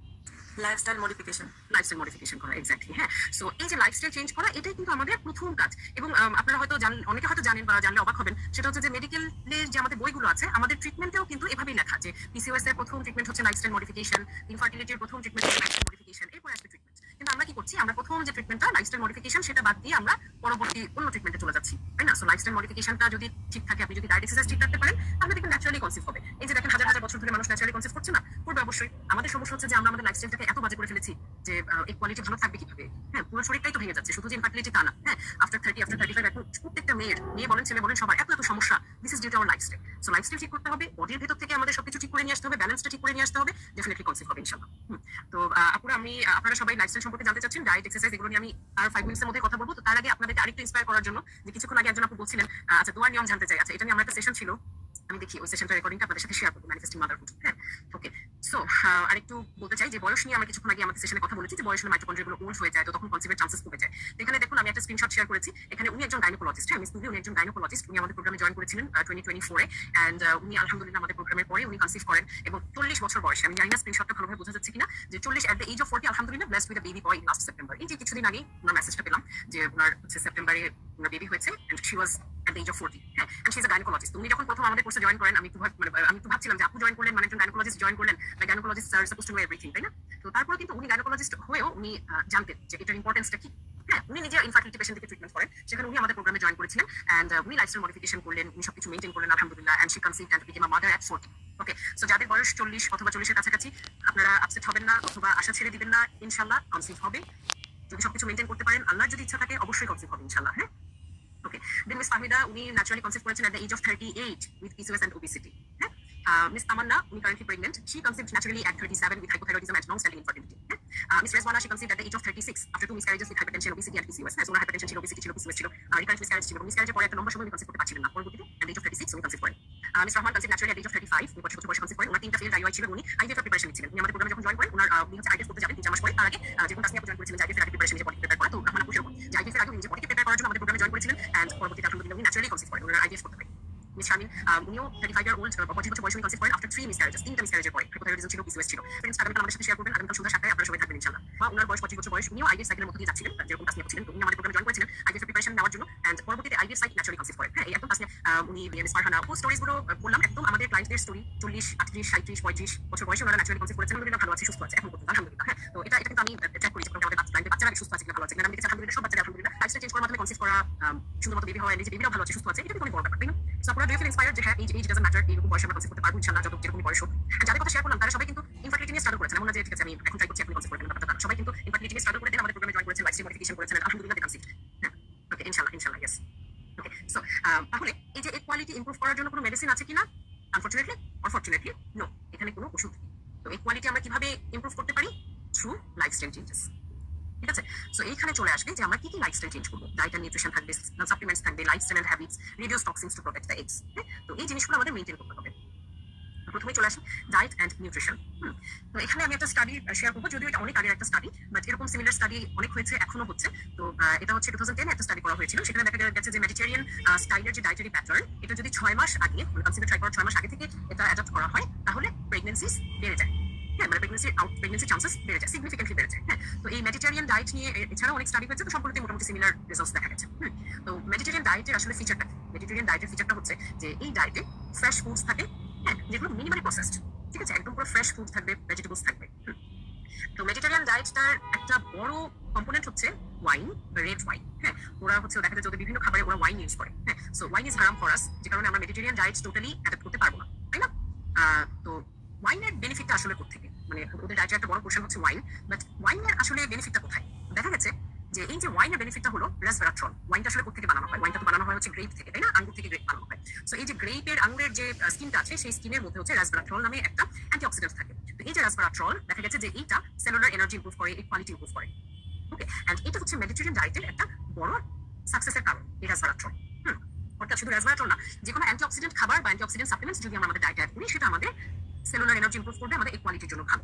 লাইফস্টাইল মডিফিকেশন করা, এক্স্যাক্টলি। হ্যাঁ, সো এই যে লাইফস্টাইল চেঞ্জ করা, এটাই কিন্তু আমাদের প্রথম কাজ। এবং আপনারা হয়তো অনেকে হয়তো জানেন বা জানলে অবাক হবেন, সেটা হচ্ছে যে মেডিকেলের যে আমাদের বইগুলো আছে, আমাদের ট্রিটমেন্টেও কিন্তু এভাবেই লেখা যে পিসিওএস এর প্রথম ট্রিটমেন্ট হচ্ছে লাইফস্টাইল মডিফিকেশন, ইনফার্টিলিটির প্রথম ট্রিটমেন্ট হচ্ছে লাইফস্টাইল মডিফিকেশন, এরপর আসবে ট্রিটমেন্ট। কিন্তু আমরা কি করছি, আমরা প্রথম যে ট্রিটমেন্টটা লাইফস্টাইল মডিফিকেশন, সেটা বাদ দিয়ে আমরা পরবর্তী অন্য ট্রিটমেন্টে চলে যাচ্ছি, তাই না? সো লাইফস্টাইল মডিফিকেশনটা যদি ঠিক থাকে, আপনি যদি ডায়েট এক্সারসাইজ ঠিক রাখতে পারেন, তাহলে দেখবেন ন্যাচারালি কনসিভ হবে। এই যে দেখেন হাজার হাজার বছর ধরে মানুষ ন্যাচারালি কনসিভ করছে না, করবে অবশ্যই। আমাদের সমস্যা হচ্ছে যে আমরা আমাদের লাইফস্টাইলটাকে এত বাজে করে ফেলেছি যে এই কোয়ালিটি ভালো থাকবে কিভাবে? হ্যাঁ, পুরো শরীরটাই তো ভেঙে যাচ্ছে, শুধু যে ইনফার্টিলিটি তা না। হ্যাঁ, আফটার 30 আফটার 35 এখন প্রত্যেকটা মেয়ে বলেন ছেলে বলেন সবার এত এত সমস্যা। This is due to our lifestyle. So lifestyle ঠিক করতে হবে, বডির ভেতর থেকে আমাদের সবকিছু ঠিক করে নিয়ে আসতে হবে, ব্যালেন্সটা ঠিক করে নিয়ে আসতে হবে, ডেফিনেটলি কনসিভ হবে ইনশাআল্লাহ। তো আপুরা, আপনারা সবাই লাইফস্টাইল সম্পর্কে জানতে চাচ্ছেন, ডায়েট এক্সারসাইজ এগুলো নিয়ে আমি আর 5 মিনিটের মধ্যে কথা বলবো। তো তার আগে আপনাদেরকে আরেকটু ইন্সপায়ার করার জন্য, যে কিছুক্ষণ আগে একজন আপু বলছিলেন আচ্ছা দোয়ার নিয়ম জানতে চাই, আচ্ছা এটা নিয়ে আমার একটা সেশন ছিল, আমি দেখি ওই সেশনটা রেকর্ডিংটা আপনাদের সাথে শেয়ার করবো, ম্যানিফেস্টিং মাদারহুড। হ্যাঁ, ওকে। সো আরেকটু বলতে চাই যে বয়স নিয়ে আমরা কিছুক্ষণ আগে আমাদের সেশনে কথা বলেছি যে বয়স হলে মাইটোকন্ড্রিয়াগুলো ওল্ড হয়ে যায়, তো তখন কনসিভের চান্সেস কমে যায়। এখানে দেখুন আমি একটা স্ক্রিনশট শেয়ার করেছি, এখানে উনি একজন গাইনোকোলজিস্ট। হ্যাঁ, মিস তুলি উনি একজন গাইনোকোলজিস্ট, উনি আমাদের প্রোগ্রামে জয়েন করেছিলেন 2024 এ, এন্ড উনি আলহামদুলিল্লাহ আমাদের প্রোগ্রামের পরে উনি কনসিভ করেন এবং 40 বছর বয়সে, আমি জানি না স্ক্রিনশটটা ভালোভাবে বোঝা যাচ্ছে কিনা, যে 40 এট দ্য এজ অফ 40 আলহামদুলিল্লাহ blessed with a baby boy in last September. এই যে কিছুদিন আগে ওনার মেসেজটা পেলাম যে ওনার হচ্ছে সেপ্টেম্বরে ওনার বেবি হয়েছে, and she was at the age of 40. হ্যাঁ, and she is a gynaecologist. উনি যখন প্রথম আমাদের কোর্সে জয়েন করেন, আমি তো ভাবছিলাম যে আপু জয়েন করলেন মানে একজন গাইনোকোলজিস্ট জয়েন করলেন, গাইনোকোলজিস্ট আর সাপোজ টু নো এভরিথিং, তাই না? তো তারপরে কিন্তু উনি গাইনোকোলজিস্ট হয়েও উনি জানতেন যে এটার ইম্পর্টেন্সটা কি। হ্যাঁ, উনি নিজে ইনফার্টিলিটি পেশেন্ট থেকে ট্রিটমেন্ট করেন, সেখানে উনি আমাদের প্রোগ্রামে জয়েন করেছিলেন, এন্ড উনি লাইফস্টাইল মডিফিকেশন করলেন, উনি সবকিছু মেইনটেইন করলেন আলহামদুলিল্লাহ, and she conceived and became a mother at 40। Okay, so যাদের বয়স 40 অথবা 40 এর কাছাকাছি, আপনারা আপসেট হবেন না অথবা আশা ছেড়ে দিবেন না, ইনশাআল্লাহ কনসিভ হবে। যদি সবকিছু মেইনটেইন করতে পারেন, আল্লাহর যদি ইচ্ছা থাকে, অবশ্যই কনসিভ হবে ইনশাআল্লাহ। হ্যাঁ, okay. Then Miss Fahmida, উনি naturally conceived করেছেন at the age of 38 with PCOS and obesity. হ্যাঁ, Miss Tamanna, উনি currently pregnant. She conceived naturally at 37 with hypothyroidism and long-standing infertility. Miss Rezwana, she conceived at the age of 36 after 2 miscarriages with hypertension, obesity and PCOS. হ্যাঁ, so ওনার hypertension ছিল, obesity ছিল, PCOS ছিল, recurrent miscarriage ছিল। miscarriage পরে একটা লম্বা সময় উনি কনসিভ করতে পারছিলেন না, পরবর্তীতে at the age of 36 উনি কনসিভ করেন। Miss Rahman conceived naturally at the age of 35, উনি 25 বছর কনসিভ করেন। ওনার 3টা failed IUI ছিল, উনি IVF এর প্রিপারেশন নিচ্ছিলেন। উনি আমাদের প্রোগ্রামে যখন জয়েন করেন, উনি হচ্ছে IVF করতে যাবেন 3 মাস পরে। তার আগে যেমন তাসনিয়া আপু জয়েন করেছিলেন IVF এর আগে প্রিপারেশন নিজে বডি প্রিপেয়ার করা, তো রহমান আপু সেরকম যে IVF এর আগে নিজে বডি প্রিপেয়ার করার জন্য আমাদের প্রোগ্রামে জয়েন করেছিলেন, এন্ড পরবর্তীতে আলহামদুলিল্লাহ উনি ন্যাচারালি কনসিভ করেন, ওনার IVF করতে হয়। মিস শামিন, উনিও 35 ইয়ার ওল্ড, 25 বছর বয়সে উনি কনসিভ করেন আফটার 3 মিসক্যারেজেস, 3টা মিসক্যারেজের পরে। হাইপোথাইরয়েডিজম ছিল, PCOS ছিল। ফ্রেন্ডস আগামীকাল আমাদের সাথে শেয়ার করবেন, আগামীকাল সন্ধ্যা 7টায় আপনারা সবাই থাকবেন ইনশাআল্লাহ। ওনার বয়স 25 বছর বয়স, উনিও আইভিএফ সাইকেলের মধ্যে দিয়ে যাচ্ছিলেন, যেরকম তাসনিয়া ছিলেন। উনি আমাদের প্রোগ্রামে জয়েন করেছিলেন আইভিএফ প্রিপারেশন নেওয়ার জন্য, এন্ড পরবর্তীতে আইভিএফ সাইট ন্যাচারালি কনসিভ করেন। হ্যাঁ, এই একদম তাসনিয়া উনি মিস ফারহানা ও স্টোরিজগুলো বললাম, একদম আমাদের ক্লায়েন্টদের স্টোরি। 40, 38, 37, 35 বছর বয়সে ওনারা ন্যাচারালি কনসিভ করেছেন। আলহামদুলিল্লাহ ভালো আছে, সুস্থ আছে এখন পর্যন্ত, আলহামদুলিল্লাহ। হ্যাঁ, তো এটা কিন্তু আমি ট্র্যাক করি যে আমাদের ক্লায়েন্টের বাচ্চারা সুস্থ আছে কিনা, ভালো আছে কিনা। আমি দেখছি আলহামদুলিল্লাহ সব বাচ্চারা আলহামদুলিল্লাহ লাইফস্টাইল চেঞ্জ করার মাধ্যমে কনসিভ করা, সুন্দর মতো বেবি হয়, নিজে বেবিরাও ভালো আছে, সুস্থ আছে। এটা কিন্তু অনেক বড় ব্যাপার, তাই না? সো আপনারা ডু ফিল ইন্সপায়ার্ড যে হ্যাঁ, এজ ডাজন্ট ম্যাটার, এইরকম বয়সে আমরা কনসিভ করতে পারবো ইনশাআল্লাহ, যত যেরকম বয়স হোক। যাদের কথা শেয়ার করলাম তারা সবাই কিন্তু ইনফার্টিলিটি নিয়ে স্ট্রাগল করেছেন, এমন না যে ঠিক আছে আমি এখন ট্রাই করছি আপনি কনসিভ করবেন, ব্যাপারটা সবাই কিন্তু ইনফার্টিলিটি নিয়ে স্ট্রাগল করে দেন, আমাদের প্রোগ্রামে জয়েন করেছেন, লাইফস্টাইল মডিফিকেশন করেছেন, আলহামদুলিল্লাহ কনসিভ। হ্যাঁ, ওকে, ইনশাআল্লাহ ইনশাআল্লাহ, ইয়েস। ওকে, সো তাহলে এই যে কোয়ালিটি ইমপ্রুভ করার জন্য কোনো মেডিসিন আছে কিনা? আনফরচুনেটলি নো, এখানে কোনো ওষুধ নেই। তো এই কোয়ালিটি আমরা কিভাবে ইমপ্রুভ করতে পারি? Through lifestyle changes. ঠিক আছে, সো এইখানে চলে আসবে যে আমরা কি কি লাইফস্টাইল চেঞ্জ করবো। ডায়েট এন্ড নিউট্রিশন থাকবে, সাপ্লিমেন্টস থাকবে, lifestyle and habits, reduce toxins to protect the eggs. তো এই জিনিসগুলো আমাদের মেইনটেইন করতে হবে। প্রথমে চলে আসি ডায়েট এন্ড নিউট্রিশন। তো এখানে আমি একটা স্টাডি শেয়ার করবো, যদিও এটা অনেক আগের একটা স্টাডি, বাট এরকম সিমিলার স্টাডি অনেক হয়েছে, এখনো হচ্ছে। তো এটা হচ্ছে 2010 একটা স্টাডি করা হয়েছিল, সেখানে দেখা গেছে যে মেডিটেরিয়ান স্টাইলের যে ডায়েটারি প্যাটার্ন, এটা যদি 6 মাস আগে, কনসিভ ট্রাই করার 6 মাস আগে থেকে এটা অ্যাডাপ্ট করা হয়, তাহলে প্রেগনেন্সিস বেড়ে যায়। হ্যাঁ, মানে প্রেগনেন্সি চান্সেস বেড়ে যায়, সিগনিফিকেন্টলি বেড়ে যায়। হ্যাঁ, তো এই মেডিটেরিয়ান ডায়েট নিয়ে এছাড়াও অনেক স্টাডি হয়েছে, তো সম্পূর্ণ মোটামুটি সিমিলার রেজাল্টস দেখা গেছে। তো মেডিটেরিয়ান ডায়েটের আসলে ফিচারটা, মেডিটেরিয়ান ডায়েটের ফিচারটা হচ্ছে যে এই ডায়েটে ফ্রেশ ফুডস থাকে, হ্যাঁ, যেগুলো মিনিমালি প্রসেসড। ঠিক আছে, একদম পুরো ফ্রেশ ফুড থাকবে, ভেজিটেবলস থাকবে। তো মেডিটেরিয়ান ডায়েটটার একটা বড় কম্পোনেন্ট হচ্ছে ওয়াইন, রেড ওয়াইন। হ্যাঁ, ওরা হচ্ছে দেখা যায় যে বিভিন্ন খাবারে ওরা ওয়াইন ইউজ করে। হ্যাঁ, সো ওয়াইন ইজ হারাম ফর আস, যে কারণে আমরা মেডিটেরিয়ান ডায়েট টোটালি অ্যাডাপ্ট করতে পারবো না, তাই না? তো ওয়াইনের বেনিফিটটা আসলে কোত্থেকে? মানে ওদের ডায়েটের একটা বড় পোর্শন হচ্ছে ওয়াইন, বাট ওয়াইনের আসলে বেনিফিটটা কোথায়? দেখা গেছে যে এই যে ওয়াইনের বেনিফিটটা হলো রেসভেরাট্রল। ওয়াইনটা আসলে কোত্থেকে বানানো হয়? ওয়াইনটা তো বানানো হয় হচ্ছে গ্রেপ থেকে, তাই না? আঙ্গুর থেকে গ্রেপ বানানো হয়। সো এই যে গ্রেপের আঙ্গুরের যে স্কিনটা আছে, সেই স্কিনের মধ্যে হচ্ছে রেসভেরাট্রল নামে একটা অ্যান্টিঅক্সিডেন্ট থাকে। তো এই যে রেসভেরাট্রল দেখা গেছে যে এইটা সেলুলার এনার্জি ইমপ্রুভ করে, কোয়ালিটি ইমপ্রুভ করে। ওকে, এন্ড এটা হচ্ছে মেডিটেরিয়ান ডায়েটের একটা বড় সাকসেসের কারণ, এই রেসভেরাট্রল। অর্থাৎ শুধু রেসভেরাট্রল না, যে কোনো অ্যান্টিঅক্সিডেন্ট খাবার বা অ্যান্টিঅক্সিডেন্ট সাপ্লিমেন্টস যদি আমরা আমাদের ডায়েটে অ্যাড করি, সেটা আমাদের সেলুলার এনার্জি ইমপ্রুভ করবে, আমাদের কোয়ালিটির জন্য ভালো।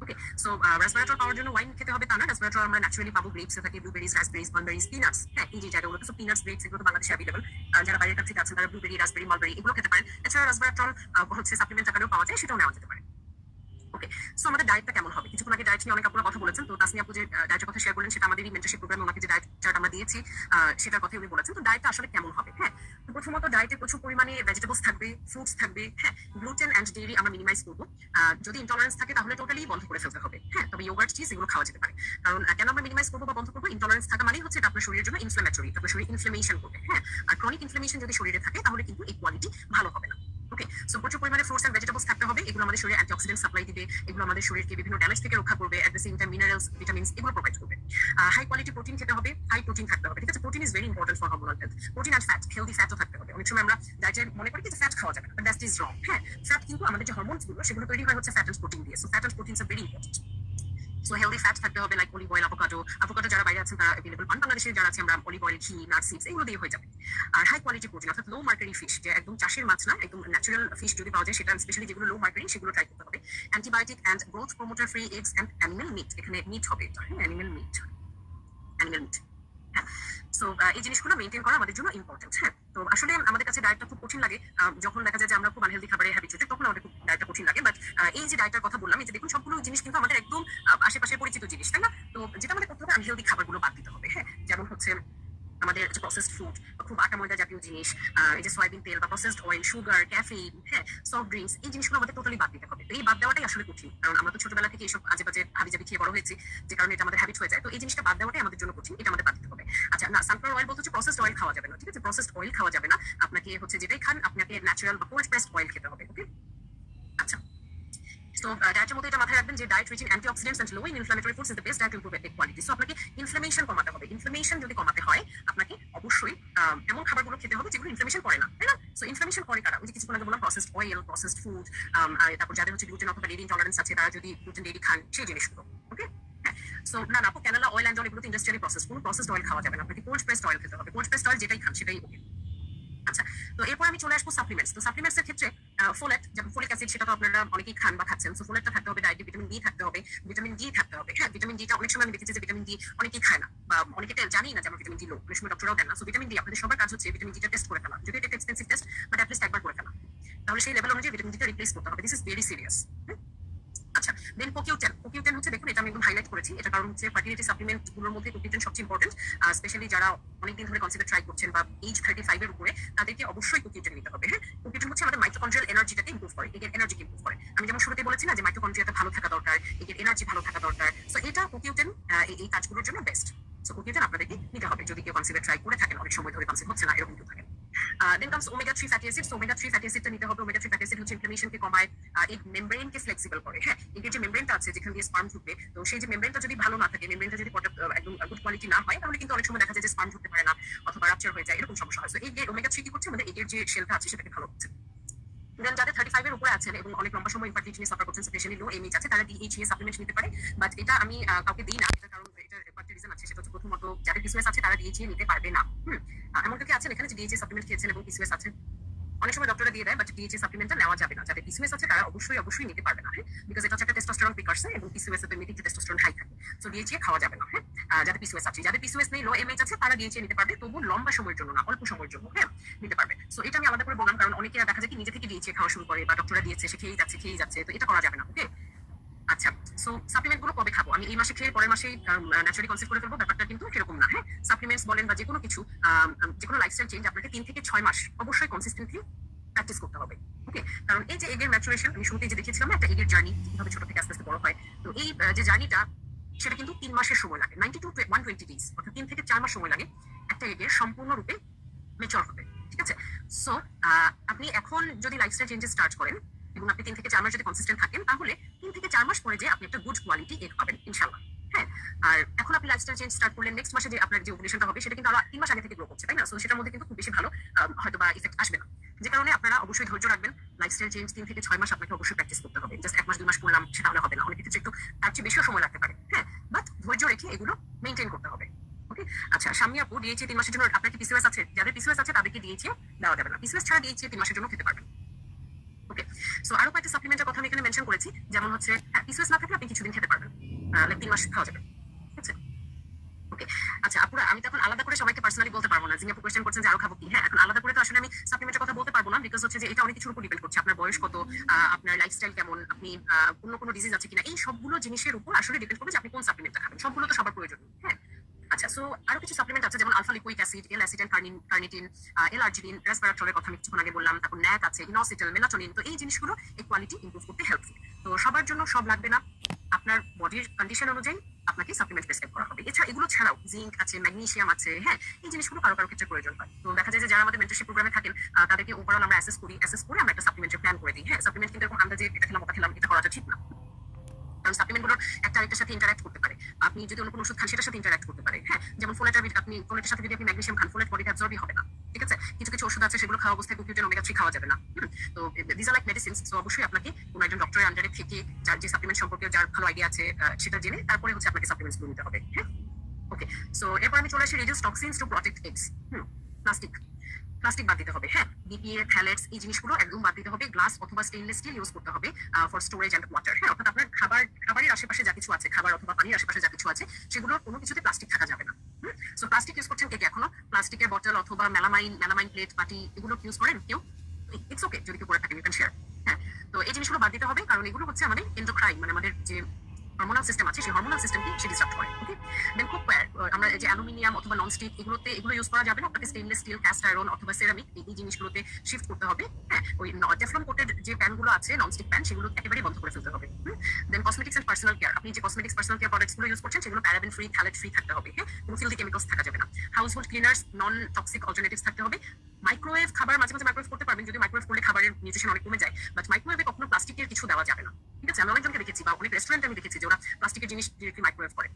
ওকে, সো রেসভেরাট্রল পাওয়ার জন্য ওয়াইন খেতে হবে তা না। রেসভেরাট্রল আমরা ন্যাচারালি পাবো গ্রেপসে থাকে, ব্লুবেরিজ, রাসবেরিজ, মালবেরিজ, পিনাটস। হ্যাঁ, এই যে জায়গাগুলো, তো পিনাটস, গ্রেপস এগুলো তো বাংলাদেশে অ্যাভেলেবল। যারা বাইরের কাছে আছেন তারা ব্লুবেরি, রাসবেরি, মালবেরি এগুলো খেতে পারেন। এছাড়া রেসভেরাট্রল হচ্ছে সাপ্লিমেন্ট আকারেও পাওয়া যায়, সেটাও নেওয়া যেতে পারে। ওকে, সো আমাদের ডায়েটটা কেমন হবে? কিছুক্ষণ আগে ডায়েট নিয়ে অনেক আপনারা কথা বলেছেন, তো তাসনিয়া আপু যে ডায়েটের কথা শেয়ার করলেন, সেটা আমাদেরই মেন্টরশিপ প্রোগ্রামে ওনাকে যে ডায়েট চার্ট আমরা দিয়েছি সেটার কথাই উনি বলেছেন। তো ডায়েটটা আসলে কেমন হবে? হ্যাঁ, প্রথমত ডায়েটে প্রচুর পরিমাণে ভেজিটেবলস থাকবে, ফ্রুটস থাকবে। হ্যাঁ, গ্লুটেন এন্ড ডেইরি আমরা মিনিমাইজ করবো। যদি ইনটলারেন্স থাকে তাহলে টোটালি বন্ধ করে ফেলতে হবে। হ্যাঁ, তবে ইয়োগার্ট, চিজ এগুলো খাওয়া যেতে পারে। কারণ কেন আমরা মিনিমাইজ করবো বা বন্ধ করবো? ইনটলারেন্স থাকা মানেই হচ্ছে এটা আপনার শরীরের জন্য ইনফ্লামেটরি, আপনার শরীর ইনফ্লামেশন করবে। হ্যাঁ, আর ক্রনিক ইনফ্লামেশন যদি শরীরে থাকে তাহলে কিন্তু এই কোয়ালিটি ভালো হবে না। ওকে, সো প্রচুর পরিমাণে ফ্রুটস এন্ড ভেজিটেবলস থাকতে হবে, এগুলো আমাদের শরীরে অ্যান্টিঅক্সিডেন্ট সাপ্লাই দিবে, এগুলো আমাদের শরীরকে বিভিন্ন ড্যামেজ থেকে রক্ষা করবে, at the same time minerals, vitamins এগুলো প্রোভাইড করবে। হাই কোয়ালিটি প্রোটিন খেতে হবে, হাই প্রোটিন থাকতে হবে। ঠিক আছে, protein is very important for hormonal health. Protein and fat, healthy ফ্যাটও থাকতে হবে। অনেক সময় আমরা ডায়েটে মনে করি যে ফ্যাট খাওয়া যাবে না, বাট দ্যাট ইজ রং। হ্যাঁ, ফ্যাট কিন্তু আমাদের যে হরমোনস গুলো সেগুলো তৈরি হয় হচ্ছে ফ্যাট এন্ড প্রোটিন দিয়ে। So fat and proteins are very important. So healthy fat থাকতে হবে, লাইক অলিভ অয়েল, আভোকাডো যারা বাইরে আছেন তারা অ্যাভেলেবল পান, বাংলাদেশে যারা আছে আমরা অলিভ অয়েল, ঘি, নাট সিডস এগুলো দিয়ে হয়ে যাবে। আর হাই কোয়ালিটি প্রোটিন, অর্থাৎ লো মার্কারি ফিশ, যে একদম চাষের মাছ না, একদম ন্যাচারাল ফিশ যদি পাওয়া যায়, সেটা স্পেশালি যেগুলো লো মার্কারি সেগুলো ট্রাই করতে হবে। Antibiotic and growth promoter free eggs and animal meat, এখানে মিট হবে এটা। হ্যাঁ, অ্যানিমেল মিট। হ্যাঁ, সো এই জিনিসগুলো মেনটেন করা আমাদের জন্য ইম্পর্টেন্ট। হ্যাঁ, তো আসলে আমাদের কাছে ডায়েটটা খুব কঠিন লাগে যখন দেখা যায় যে আমরা খুব আনহেলদি খাবারে হ্যাবিচুয়েটেড, তখন আমাদের খুব ডায়েটটা কঠিন লাগে। বাট এই যে ডায়েটের কথা বললাম, এই যে দেখুন সবগুলো জিনিস কিন্তু আমাদের একদম আশেপাশে পরিচিত জিনিস, তাই না? তো যেটা আমাদের করতে হবে, আনহেলদি খাবারগুলো বাদ দিতে হবে। হ্যাঁ, যেমন হচ্ছে আমাদের প্রসেসড ফুড, খুব আটা ময়দা জাতীয় জিনিস, এই যে সয়াবিন তেল বা প্রসেসড অয়েল, সুগার, ক্যাফেইন, হ্যাঁ, সফট ড্রিঙ্কস, এই জিনিসগুলো আমাদের টোটালি বাদ দিতে হবে। তো এই বাদ দেওয়াটাই আসলে কঠিন, কারণ আমরা তো ছোটবেলা থেকে এইসব আজে বাজে হাবিজাবি খেয়ে বড় হয়েছি, যে কারণে এটা আমাদের হ্যাবিট হয়ে যায়। তো এই জিনিসটা বাদ দেওয়াটাই আমাদের জন্য কঠিন, এটা আমাদের বাদ দিতে হবে। আচ্ছা, না, সানফ্লাওয়ার অয়েল বলতে হচ্ছে প্রসেসড অয়েল খাওয়া যাবে না। ঠিক আছে, প্রসেসড অয়েল খাওয়া যাবে না, আপনাকে হচ্ছে যেটাই খান আপনাকে ন্যাচারাল বা কোল্ড প্রেসড অয়েল খেতে হবে। ওকে, আচ্ছা, সো ডায়েটের মধ্যে এটা মাথায় রাখবেন যে diet rich in antioxidants and low in inflammatory foods is the best diet to improve egg quality. So আপনাকে ইনফ্লামেশন কমাতে হবে। ইনফ্লামেশন যদি কমাতে হয় আপনাকে অবশ্যই এমন খাবারগুলো খেতে হবে যেগুলো ইনফ্লামেশন করে না, তাই না? সো ইনফ্লামেশন করে কারা? ওই যে কিছুক্ষণ আগে বললাম প্রসেসড অয়েল, প্রসেসড ফুড, তারপর যাদের হচ্ছে গ্লুটেন অথবা ডেইরি ইনটলারেন্স আছে তারা যদি গ্লুটেন ডেইরি খান, সেই জিনিসগুলো। ওকে, সো না আপু, ক্যানালা অয়েল এন্ড অল এগুলো তো ইন্ডাস্ট্রিয়ালি প্রসেস, কোনো প্রসেসড অয়েল খাওয়া যাবে না, আপনাকে কোল্ড প্রেসড অয়েল খেতে হবে। কোল্ড প্রেসড অয়েল যেটাই খান সেটাই ওকে। আচ্ছা, তো এরপর আমি চলে আসবো সাপ্লিমেন্টস। তো সাপ্লিমেন্টস এর ক্ষেত্রে ফোলেট, যেমন ফোলিক অ্যাসিড, সেটা তো আপনারা অনেকেই খান বা খাচ্ছেন। সো ফোলেটটা থাকতে হবে, ডায়েটে ভিটামিন ডি থাকতে হবে, ভিটামিন ডি থাকতে হবে। হ্যাঁ, ভিটামিন ডিটা অনেক সময় আমি দেখেছি যে ভিটামিন ডি অনেকেই খায় না বা অনেকে জানি না যে আমার ভিটামিন ডি লো, অনেক সময় ডক্টররাও দেন না। সো ভিটামিন ডি আপনাদের সবার কাজ হচ্ছে ভিটামিন ডিটা টেস্ট করে ফেলা, যদি এটা এক্সপেন্সিভ টেস্ট, বাট অ্যাটলিস্ট একবার করে ফেলা, তাহলে সেই লেভেল অনুযায়ী ভিটামিন ডিটা রিপ্লেস করতে হবে। This is very serious. আচ্ছা, দেন কোকিউ10 হচ্ছে, দেখুন এটা আমি একদম হাইলাইট করেছি, এটা কারণ হচ্ছে ফার্টিলিটি সাপ্লিমেন্ট গুলোর মধ্যে কোকিউ10 সবচেয়ে ইম্পর্টেন্ট। স্পেশালি যারা অনেকদিন ধরে কনসিভ ট্রাই করছেন বা এজ 35 এর উপরে, তাদেরকে অবশ্যই কোকিউ10 নিতে হবে। হ্যাঁ, কোকিউ10 হচ্ছে আমাদের মাইটোকন্ড্রিয়াল এনার্জিটাকে ইমপ্রুভ করে, এগের এনার্জিকে ইমপ্রুভ করে। আমি যেমন শুরুতে বলেছি না যে মাইটোকন্ড্রিয়াটা ভালো থাকা দরকার, এগের এনার্জি ভালো থাকা দরকার। সো এটা কোকিউ10 এই কাজগুলোর জন্য বেস্ট। সো কোকিউ10 আপনাদেরকে নিতে হবে যদি কেউ কনসিভ ট্রাই করে থাকেন, অনেক সময় ধরে কনসিভ হচ্ছে না, এরকম কেউ থাকেন। Then comes omega 3 fatty acid. Omega 3 fatty অ্যাসিডটা নিতে হবে। ওমেগা 3 ফ্যাটি অ্যাসিড হচ্ছে ইনফ্লামেশনকে কমায়, এগ মেমব্রেনকে ফ্লেক্সিবল করে। হ্যাঁ, এগের যে মেমব্রেনটা আছে যেখান দিয়ে স্পার্ম ঢুকবে, তো সেই যে মেমব্রেনটা যদি ভালো না থাকে, মেমব্রেনটা যদি একদম গুড কোয়ালিটি না হয়, তাহলে কিন্তু অনেক সময় দেখা যায় যে স্পার্ম ঢুকতে পারে না অথবা রাপচার হয়ে যায়, এরকম সমস্যা হয়। সো এই ওমেগা 3 কি করছে, আমাদের এগের যে শেলটা আছে সেটাকে ভালো করছে। দেন যাদের 35 এর উপরে আছেন এবং অনেক লম্বা সময় ইনফার্টিলিটি নিয়ে সাফার করছেন, স্পেশালি লো এমএইচ আছে, তারা ডিএইচএ সাপ্লিমেন্ট নিতে পারে। বাট এটা আমি কাউকে দিই না, এটার কারণ এটার একটা রিজন আছে, সেটা হচ্ছে প্রথমত যাদের পিসিওএস আছে তারা ডিএইচএ নিতে পারবে না। এমন কেউ আছেন এখানে যে ডিএইচএ সাপ্লিমেন্ট খেয়েছেন এবং পিসিওএস আছে? অনেক সময় ডক্টররা দিয়ে দেয়, বাট ডিএইচএ সাপ্লিমেন্টটা নেওয়া যাবে না। যাদের পিসিওএস আছে তারা অবশ্যই নিতে পারবে না। হ্যাঁ, বিকজ এটা হচ্ছে একটা টেস্টোস্টেরন প্রিকারসর এবং পিসিওএস এর এমনিতেই টেস্টোস্টেরন হাই থাকে। সো ডিএইচএ খাওয়া যাবে না। হ্যাঁ, যাদের পিসিওএস আছে, যাদের পিসিওএস নেই, লো এমএইচ আছে, তারা ডিএইচএ নিতে পারবে, তবু লম্বা সময়ের জন্য না, অল্প সময়ের জন্য। হ্যাঁ, নিতে পারবে। সো এটা আমি আলাদা করে বললাম, কারণ অনেকে দেখা যায় কি নিজে থেকে ডিএইচএ খাওয়া শুরু করে বা ডক্টররা দিয়েছে সে খেয়েই যাচ্ছে, তো এটা করা যাবে না। ওকে, আচ্ছা। সো সাপ্লিমেন্ট গুলো কবে খাবো? আমি এই মাসে খেয়ে পরের মাসেই ন্যাচারালি কনসিভ করে ফেলবো, ব্যাপারটা কিন্তু সেরকম না। হ্যাঁ, সাপ্লিমেন্টস বলেন বা যে কোনো কিছু, যে কোনো লাইফস্টাইল চেঞ্জ আপনাকে 3 থেকে 6 মাস অবশ্যই কনসিস্টেন্টলি প্র্যাকটিস করতে হবে। ওকে, কারণ এই যে এগের ম্যাচুরেশন, আমি শুরুতেই যে দেখিয়েছিলাম একটা এগের জার্নি, কিভাবে ছোট থেকে আস্তে আস্তে বড় হয়, তো এই যে জার্নিটা, সেটা কিন্তু 3 মাসের সময় লাগে, 90 to 120 ডেজ, অর্থাৎ 3 থেকে 4 মাস সময় লাগে একটা এগের সম্পূর্ণরূপে মেচুর হতে। ঠিক আছে? সো আপনি এখন যদি লাইফস্টাইল চেঞ্জেস স্টার্ট করেন এবং আপনি 3 থেকে 4 মাস যদি কনসিস্টেন্ট থাকেন, তাহলে 3 থেকে 4 মাস পরে যে আপনি একটা গুড কোয়ালিটি এগ পাবেন ইনশাআল্লাহ। হ্যাঁ, আর এখন আপনি লাইফস্টাইল চেঞ্জ স্টার্ট করলেন, নেক্সট মাসে যে আপনার যে ওভুলেশনটা হবে সেটা কিন্তু আরো 3 মাস আগে থেকে গ্রো করছে, তাই না? সো সেটার মধ্যে কিন্তু খুব বেশি ভালো হয়তো বা ইফেক্ট আসবে না। যে কারণে আপনারা অবশ্যই ধৈর্য রাখবেন। লাইফস্টাইল চেঞ্জ 3 থেকে 6 মাস আপনাকে অবশ্যই প্র্যাকটিস করতে হবে। জাস্ট 1 মাস 2 মাস করলাম সেটা হলে হবে না, অনেক ক্ষেত্রে একটু তার চেয়ে বেশিও সময় লাগতে পারে। হ্যাঁ, বাট ধৈর্য রেখে এগুলো মেইনটেইন করতে হবে। ওকে, আচ্ছা। শাম্মী আপু, ডিএইচএ 3 মাসের জন্য আপনার কি পিসিওএস আছে? যাদের পিসিওএস আছে তাদেরকে ডিএইচএ দেওয়া যাবে না। পিসিওএস ছাড়া ডিএইচএ 3 মাসের জন্য খেতে পারবেন। ওকে, সো আরো কয়েকটা সাপ্লিমেন্টের কথা আমি এখানে মেনশন করেছি, যেমন হচ্ছে পিসিওএস না থাকলে আপনি কিছুদিন খেতে পারবেন, লাইক 3 মাস খাওয়া যাবে। ঠিক আছে? ওকে, আচ্ছা আপুরা, আমি তো এখন আলাদা করে সবাইকে পার্সোনালি বলতে পারবো না। যিনি আপু কোয়েশ্চেন করছেন যে আরো খাবো কি, হ্যাঁ, এখন আলাদা করে তো আসলে আমি সাপ্লিমেন্টের কথা বলতে পারবো না, বিকজ হচ্ছে যে এটা অনেক কিছুর উপর ডিপেন্ড করছে। আপনার বয়স কত, আপনার লাইফস্টাইল কেমন, আপনি কোনো ডিজিজ আছে কিনা, এই সবগুলো জিনিসের উপর আসলে ডিপেন্ড করবে যে আপনি কোন সাপ্লিমেন্টটা খাবেন। সবগুলো তো সবার প্রয়োজন। হ্যাঁ, আচ্ছা। সো আরো কিছু সাপ্লিমেন্ট আছে, যেমন আলফা লিপোইক অ্যাসিড, এল অ্যাসিটেন, কার্নিটিন, এল আর্জিনিন, রেসপারাট্রলের কথা আমি কিছুক্ষণ আগে বললাম, তারপর ন্যাক আছে, ইনোসিটল, মেলাটোনিন। তো এই জিনিসগুলো এই কোয়ালিটি ইমপ্রুভ করতে হেল্পফুল। তো সবার জন্য সব লাগবে না, আপনার বডির কন্ডিশন অনুযায়ী আপনাকে সাপ্লিমেন্ট প্রেসক্রাইব করা হবে। এগুলো ছাড়াও জিঙ্ক আছে, ম্যাগনেসিয়াম আছে। হ্যাঁ, এই জিনিসগুলো কারো ক্ষেত্রে প্রয়োজন হয়। তো দেখা যায় যে যারা আমাদের মেন্টরশিপ প্রোগ্রামে থাকেন, তাদেরকে ওভারঅল আমরা অ্যাসেস করে আমরা একটা সাপ্লিমেন্টের প্ল্যান করে দিই। হ্যাঁ, সাপ্লিমেন্ট কিন্তু এরকম আন্দাজে এটা খেলাম ওটা খেলাম এটা করাটা ঠিক না, কারণ সাপ্লিমেন্টগুলোর একটা আরেকটার সাথে ইন্টারঅ্যাক্ট করতে পারে। আপনি যদি অন্য কোনো ওষুধ খান সেটার সাথে ইন্টারঅ্যাক্ট করতে পারে। হ্যাঁ, যেমন আপনি ফোলেটের সাথে যদি আপনি ম্যাগনেসিয়াম খান, ফোলেট বডিতে অ্যাবজর্বই হবে না। ঠিক আছে? কিছু কিছু ওষুধ আছে সেগুলো খাওয়া অবস্থায় কোকিউ10, ওমেগা 3 খাওয়া যাবে না। তো this are like medicines. So অবশ্যই আপনাকে কোনো একজন ডক্টরের আন্ডারে থেকে যার যে সাপ্লিমেন্ট সম্পর্কে যার ভালো আইডিয়া আছে সেটা জেনে তারপরে হচ্ছে আপনাকে সাপ্লিমেন্টস গুলো নিতে হবে। হ্যাঁ, ওকে। সো এরপর আমি চলে আসি reduce toxins two protect eggs. Plastic বাদ দিতে হবে। হ্যাঁ, বিপিএ, থ্যালেটস, এই জিনিসগুলো একদম বাদ দিতে হবে। গ্লাস অথবা স্টেইনলেস স্টিল ইউজ করতে হবে ফর স্টোরেজ এন্ড ওয়াটার। হ্যাঁ, অর্থাৎ আপনার খাবারের আশেপাশে যা কিছু আছে, খাবার অথবা পানির আশেপাশে যা কিছু আছে, সেগুলো কোনো কিছুতে প্লাস্টিক থাকা যাবে না। সো প্লাস্টিক ইউজ করছেন কে এখনো? প্লাস্টিকের বটল অথবা মেলামাইন প্লেট, বাটি, এগুলো ইউজ করেন কেউ? ইটস ওকে, যদি কেউ করে থাকেন ইউ ক্যান শেয়ার। হ্যাঁ, তো এই জিনিসগুলো বাদ দিতে হবে, কারণ এগুলো হচ্ছে আমাদের এন্ডোক্রাইন, মানে আমাদের যে হরমোনাল সিস্টেম আছে সেই হরমোনাল সিস্টেমকে সে ডিস্টার্ব করে। ওকে, দেন কুকওয়্যার, আমরা যে অ্যালুমিনিয়াম অথবা ননস্টিক এগুলো ইউজ করা যাবে না। আপনাকে স্টেইনলেস স্টিল, ক্যাস্ট আয়রন অথবা সেরামিক এই জিনিসগুলোতে শিফট করতে হবে। হ্যাঁ, ওই টেফলন কোটেড যে প্যানগুলো আছে, ননস্টিক প্যান, সেগুলো একেবারেই বন্ধ করে ফেলতে হবে। দেন কসমেটিক্স এন্ড পার্সোনাল কেয়ার, আপনি যে কসমেটিক্স পার্সোনাল কেয়ার প্রোডাক্টসগুলো ইউজ করছেন সেগুলো প্যারাবেন ফ্রি, থ্যালেট ফ্রি থাকতে হবে। হ্যাঁ, কোনো ফিল্দি কেমিক্যালস থাকা যাবে না। House hold cleaners, non toxic alternatives থাকতে হবে। মাইক্রোওয়েভ খাবার মাঝে মাঝে মাইক্রোওয়েভ করতে পারবেন, যদি মাইক্রোওয়েভ করলে খাবারের নিউট্রিশন অনেক কমে যায়, বাট মাইক্রোওয়েভে কখনো প্লাস্টিকের কিছু দেওয়া যাবে না। ঠিক আছে? আমি অনেকজনকে দেখেছি বা অনেক রেস্টুরেন্টে আমি দেখেছি যে ওরা প্লাস্টিকের জিনিস ডিরেক্টলি মাইক্রোওয়েভ করে।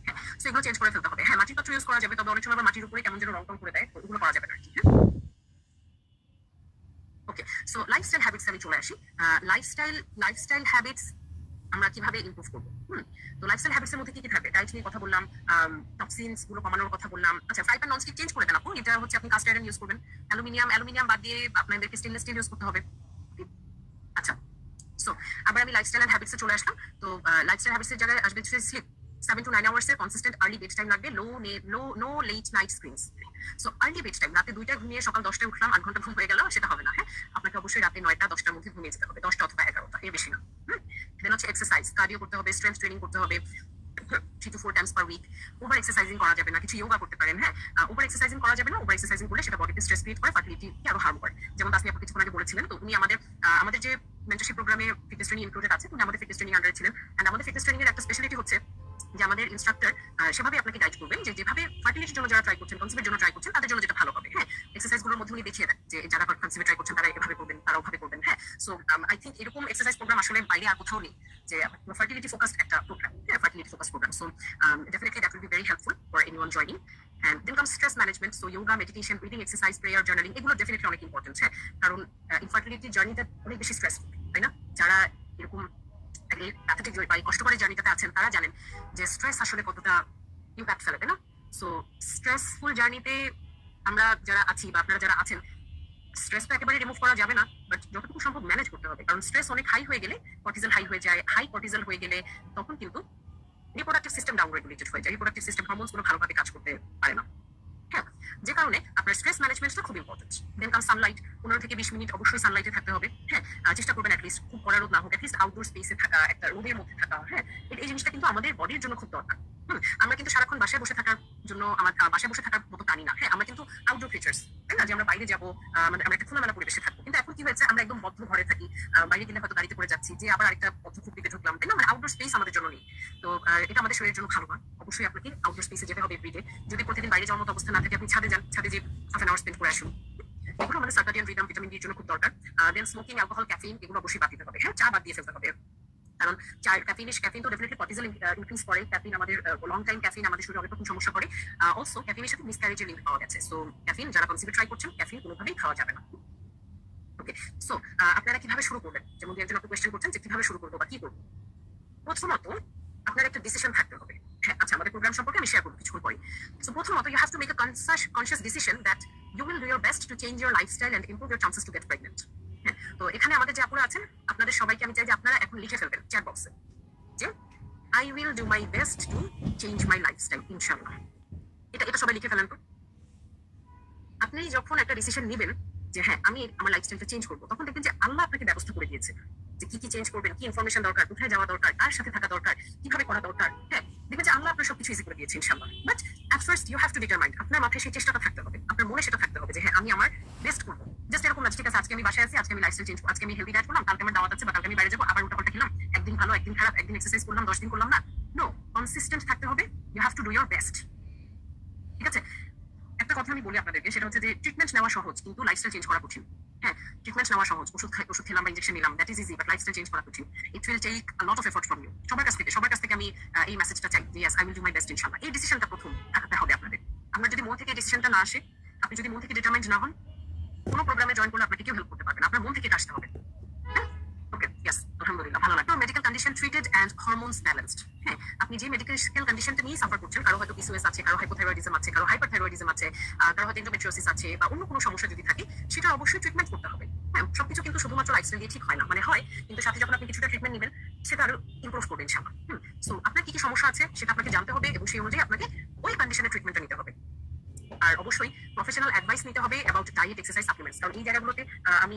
হ্যাঁ, সো এগুলো চেঞ্জ করে ফেলতে হবে। হ্যাঁ, মাটির পাত্র ইউজ করা যাবে, তবে অনেক সময় আবার মাটির উপরে কেমন যেন রং টং করে দেয়, ওগুলো করা যাবে না। হ্যাঁ, ওকে। সো লাইফস্টাইল হ্যাবিটস আমি চলে আসি। লাইফস্টাইল হ্যাবিটস আমরা কিভাবে ইমপ্রুভ করবো? তো লাইফস্টাইল হ্যাবিটসের মধ্যে কি কি থাকবে? ডায়েট নিয়ে কথা বললাম, টক্সিনস গুলো কমানোর কথা বললাম। আচ্ছা, ফ্রাই প্যান ননস্টিক চেঞ্জ করে দেন আপু, এটা হচ্ছে আপনি কাস্ট আয়রন ইউজ করবেন। অ্যালুমিনিয়াম বাদ দিয়ে আপনাদেরকে স্টেইনলেস স্টিল ইউজ করতে হবে। আচ্ছা, সো আবার আমি লাইফস্টাইল এন্ড হ্যাবিটসে চলে আসলাম। তো লাইফস্টাইল হ্যাবিটসের জায়গায় আসবে স্লিপ। 7 to 9 hours এর কনসিস্টেন্ট আর্লি বেড টাইম লাগবে, no late night screens. So early bed time, রাতে 2টায় ঘুমিয়ে সকাল 10টায় উঠলাম, 8 ঘন্টা ঘুম হয়ে গেল, সেটা হবে না। হ্যাঁ, আপনাকে অবশ্যই রাতে 9টা 10টার মধ্যে ঘুমিয়ে যেতে হবে, 10টা অথবা 11টা, এর বেশি না। দেন হচ্ছে এক্সারসাইজ, কার্ডিও করতে হবে, স্ট্রেংথ ট্রেনিং করতে হবে 3 to 4 times per week. Over exercising করা যাবে না, কিছু যোগা করতে পারেন। হ্যাঁ, ওভার এক্সারসাইজিং করা যাবে না, ওভার এক্সারসাইজিং করলে সেটা বডিতে স্ট্রেস ক্রিয়েট করে, ফার্টিলিটিকে আরো হার্ম করে। যেমন তাসমি আপু কিছুক্ষণ আগে বলেছিলেন, তো উনি আমাদের যে মেন্টরশিপ প্রোগ্রামে ফিটনেস ট্রেনিং ইনক্লুডেড আছে, উনি আমাদের ফিটনেস ট্রেনিং আন্ডারে ছিলেন। এন্ড আমাদের ফিটনেস ট্রেনিং এর একটা স্পেশালিটি হচ্ছে যে আমাদের ইনস্ট্রাক্টর সেভাবে আপনাকে গাইড করবেন যে যেভাবে ফার্টিলিটির জন্য যারা ট্রাই করছেন, কনসিভের জন্য ট্রাই করছেন, তাদের জন্য যেটা ভালো হবে। হ্যাঁ, এক্সারসাইজগুলোর মধ্যে উনি দেখিয়ে দেন যে যারা কনসিভে ট্রাই করছেন তারা এভাবে করবেন, তারা ওভাবে করবেন। হ্যাঁ, সো আই থিঙ্ক এরকম এক্সারসাইজ প্রোগ্রাম আসলে বাইরে আর কোথাও নেই যে ফার্টিলিটি ফোকাসড একটা প্রোগ্রাম। হ্যাঁ, fertility focus programme. So definitely that will be very helpful for anyone joining. And then comes stress management. So yoga, meditation, breathing exercise, prayer, journaling, এগুলো definitely অনেক ইম্পর্টেন্ট। হ্যাঁ, কারণ ইনফার্টিলিটি জার্নিটা অনেক বেশি স্ট্রেসফুল, তাই না? যারা এরকম প্যাথেটিক বা কষ্টকর জার্নিটাতে আছেন তারা জানেন যে স্ট্রেস আসলে কতটা ইম্প্যাক্ট ফেলে, তাই না? সো স্ট্রেসফুল জার্নিতে আমরা যারা আছি বা আপনারা যারা আছেন, স্ট্রেস তো একেবারে রিমুভ করা যাবে না, বাট যতটুকু সম্ভব ম্যানেজ করতে হবে। কারণ স্ট্রেস অনেক হাই হয়ে গেলে কর্টিজল হাই হয়ে যায়, হাই কর্টিজল হয়ে গেলে তখন কিন্তু রিপ্রোডাক্টিভ সিস্টেম ডাউন রেগুলেটেড হয়ে যায়, রিপ্রোডাক্টিভ সিস্টেম হরমোনস গুলো ভালোভাবে কাজ করতে পারে না। হ্যাঁ, যে কারণে আপনার স্ট্রেস ম্যানেজমেন্টটা খুব ইম্পর্টেন্ট। দেন কাম সানলাইট, 15 থেকে 20 মিনিট অবশ্যই সানলাইটে থাকতে হবে। হ্যাঁ, চেষ্টা করবেন অ্যাটলিস্ট খুব কড়া রোদ না হোক, অ্যাটলিস্ট আউটডোর স্পেসে থাকা, একটা রোদের মধ্যে থাকা। হ্যাঁ, এই জিনিসটা কিন্তু আমাদের বডির জন্য খুব দরকার। আমরা কিন্তু সারাক্ষণ বাসায় বসে থাকার জন্য বাসায় বসে থাকার মতো টানি না। হ্যাঁ, আমরা কিন্তু আউটডোর ক্রিচার্স, তাই না? যে আমরা বাইরে যাবো, আমরা একটা খোলামেলা পরিবেশে থাকবো। কিন্তু এখন কি হয়েছে, আমরা একদম বদ্ধ ঘরে থাকি, বাইরে গেলে হয়তো গাড়িতে করে যাচ্ছি, যে আবার আরেকটা বদ্ধ খুঁটিতে ঢুকলাম, তাই না? মানে আউটডোর স্পেস আমাদের জন্য নেই। তো এটা আমাদের শরীরের জন্য ভালো না। অবশ্যই আপনাকে আউটডোর স্পেসে যেতে হবে এভরিডে। যদি প্রতিদিন বাইরে যাওয়ার মতো অবস্থা না থাকে, আপনি ছাদে যান, ছাদে যে হাফ এন আওয়ার স্পেন্ড করে আসুন। এগুলো আমাদের সার্কাডিয়ান রিদম, ভিটামিন ডির জন্য খুব দরকার। দেন স্মোকিং, অ্যালকোহল, ক্যাফিন এগুলো অবশ্যই বাদ দিতে হবে। হ্যাঁ, চা বাদ দিয়ে ফেলতে হবে, কারণ ক্যাফিন তো ডেফিনেটলি কর্টিজল ইনক্রিজ করে। ক্যাফিন আমাদের লং টাইম ক্যাফিন আমাদের শরীরে অনেক রকম সমস্যা করে। অলসো ক্যাফিনের সাথে মিসক্যারেজের লিঙ্ক পাওয়া গেছে। সো ক্যাফিন যারা কনসিভে ট্রাই করছেন, ক্যাফিন কোনোভাবেই খাওয়া যাবে না। ওকে, সো আপনারা কিভাবে শুরু করবেন? যেমন একজন আপনি কোয়েশ্চেন করছেন যে কিভাবে শুরু করবো বা কি করবো। প্রথমত আপনার একটা ডিসিশন থাকতে হবে। হ্যাঁ, আচ্ছা, আমাদের প্রোগ্রাম সম্পর্কে আমি শেয়ার করবো কিছুক্ষণ পরে। সো প্রথমত you have to make a conscious decision that you will do your best to change your lifestyle and improve your chances to get pregnant. হ্যাঁ, তো এখানে আমাদের যে আপুরা আছেন, আপনাদের সবাইকে আমি চাই যে আপনারা এখন লিখে ফেলবেন চ্যাট বক্সে যে I will do my best to change my lifestyle, ইনশাআল্লাহ। এটা সবাই লিখে ফেলেন তো। আপনি যখন একটা ডিসিশন নেবেন যে হ্যাঁ আমি আমার লাইফস্টাইলটা চেঞ্জ করবো, তখন দেখবেন যে আল্লাহ আপনাকে ব্যবস্থা করে দিয়েছে যে কি চেঞ্জ করবেন, কি ইনফরমেশন দরকার, কোথায় যাওয়া দরকার, কার সাথে থাকা দরকার, কিভাবে করা দরকার। হ্যাঁ, দেখবেন যে আল্লাহ আপনার সবকিছু ইজি করে দিয়েছে ইনশাআল্লাহ। But at first you have to determine, আপনার মাথায় সেই চেষ্টাটা থাকতে হবে, আপনার মনে সেটা থাকতে হবে যে হ্যাঁ আমি আমার বেস্ট করবো। জাস্ট এরকম না, ঠিক আছে আজকে আমি বাসায় আছি, আজকে আমি লাইফস্টাইল চেঞ্জ করবো, আজকে আমি হেলদি ডায়েট করলাম, কালকে আমার দাওয়াত আছে বা কালকে আমি বাইরে যাবো, আবার উল্টাপাল্টা খেলাম, একদিন ভালো একদিন খারাপ, একদিন এক্সারসাইজ করলাম 10 দিন করলাম না। নো, কনসিস্টেন্ট থাকতে হবে। You have to do your best. ঠিক আছে, একটা কথা আমি বলি আপনাদেরকে, সেটা হচ্ছে যে ট্রিটমেন্ট নেওয়া সহজ কিন্তু লাইফস্টাইল চেঞ্জ করা কঠিন। হ্যাঁ, ট্রিটমেন্ট নেওয়া সহজ, ওষুধ খেলাম বা ইনজেকশন নিলাম, that is easy, but lifestyle change করা কঠিন। It will take a lot of effort from you. সবার কাছ থেকে আমি এই মেসেজটা চাই যে yes I will do my best ইনশাআল্লাহ। এই ডিসিশনটা প্রথম থাকতে হবে আপনাদের। আপনার যদি মন থেকে এই ডিসিশনটা না আসে, আপনি যদি মন থেকে ডিটারমাইন্ড না হন, কোনো প্রোগ্রামে জয়েন করলে আপনাকে কেউ হেল্প করতে পারবে না। আপনার মন থেকে আসতে হবে। ওকে, ইয়েস, আলহামদুলিল্লাহ, ভালো লাগলো। Medical condition treated and hormones balanced. হ্যাঁ, আপনি যে মেডিকেল কন্ডিশনটা নিয়ে সাফার করছেন, কারো হয়তো পিসিওএস আছে, কারো হাইপোথাইরয়েডিজম আছে, কারো হাইপারথাইরয়েডিজম আছে, কারো হয়তো এন্ডোমেট্রিওসিস আছে বা অন্য কোনো সমস্যা যদি থাকে, সেটা অবশ্যই ট্রিটমেন্ট করতে হবে। হ্যাঁ, সবকিছু কিন্তু শুধুমাত্র লাইফস্টাইল দিয়ে ঠিক হয় না, মানে হয় কিন্তু সাথে যখন আপনি কিছুটা ট্রিটমেন্ট নেবেন সেটা আরো ইমপ্রুভ করবে ইনশাআল্লাহ। সো আপনার কি সমস্যা আছে সেটা আপনাকে জানতে হবে এবং সেই অনুযায়ী আপনাকে ওই কন্ডিশনের ট্রিটমেন্টটা নিতে হবে। আর অবশ্যই প্রফেশনাল অ্যাডভাইস নিতে হবে অ্যাবাউট ডায়েট, এক্সারসাইজ, সাপ্লিমেন্টস। কারণ এই জায়গাগুলোতে আমি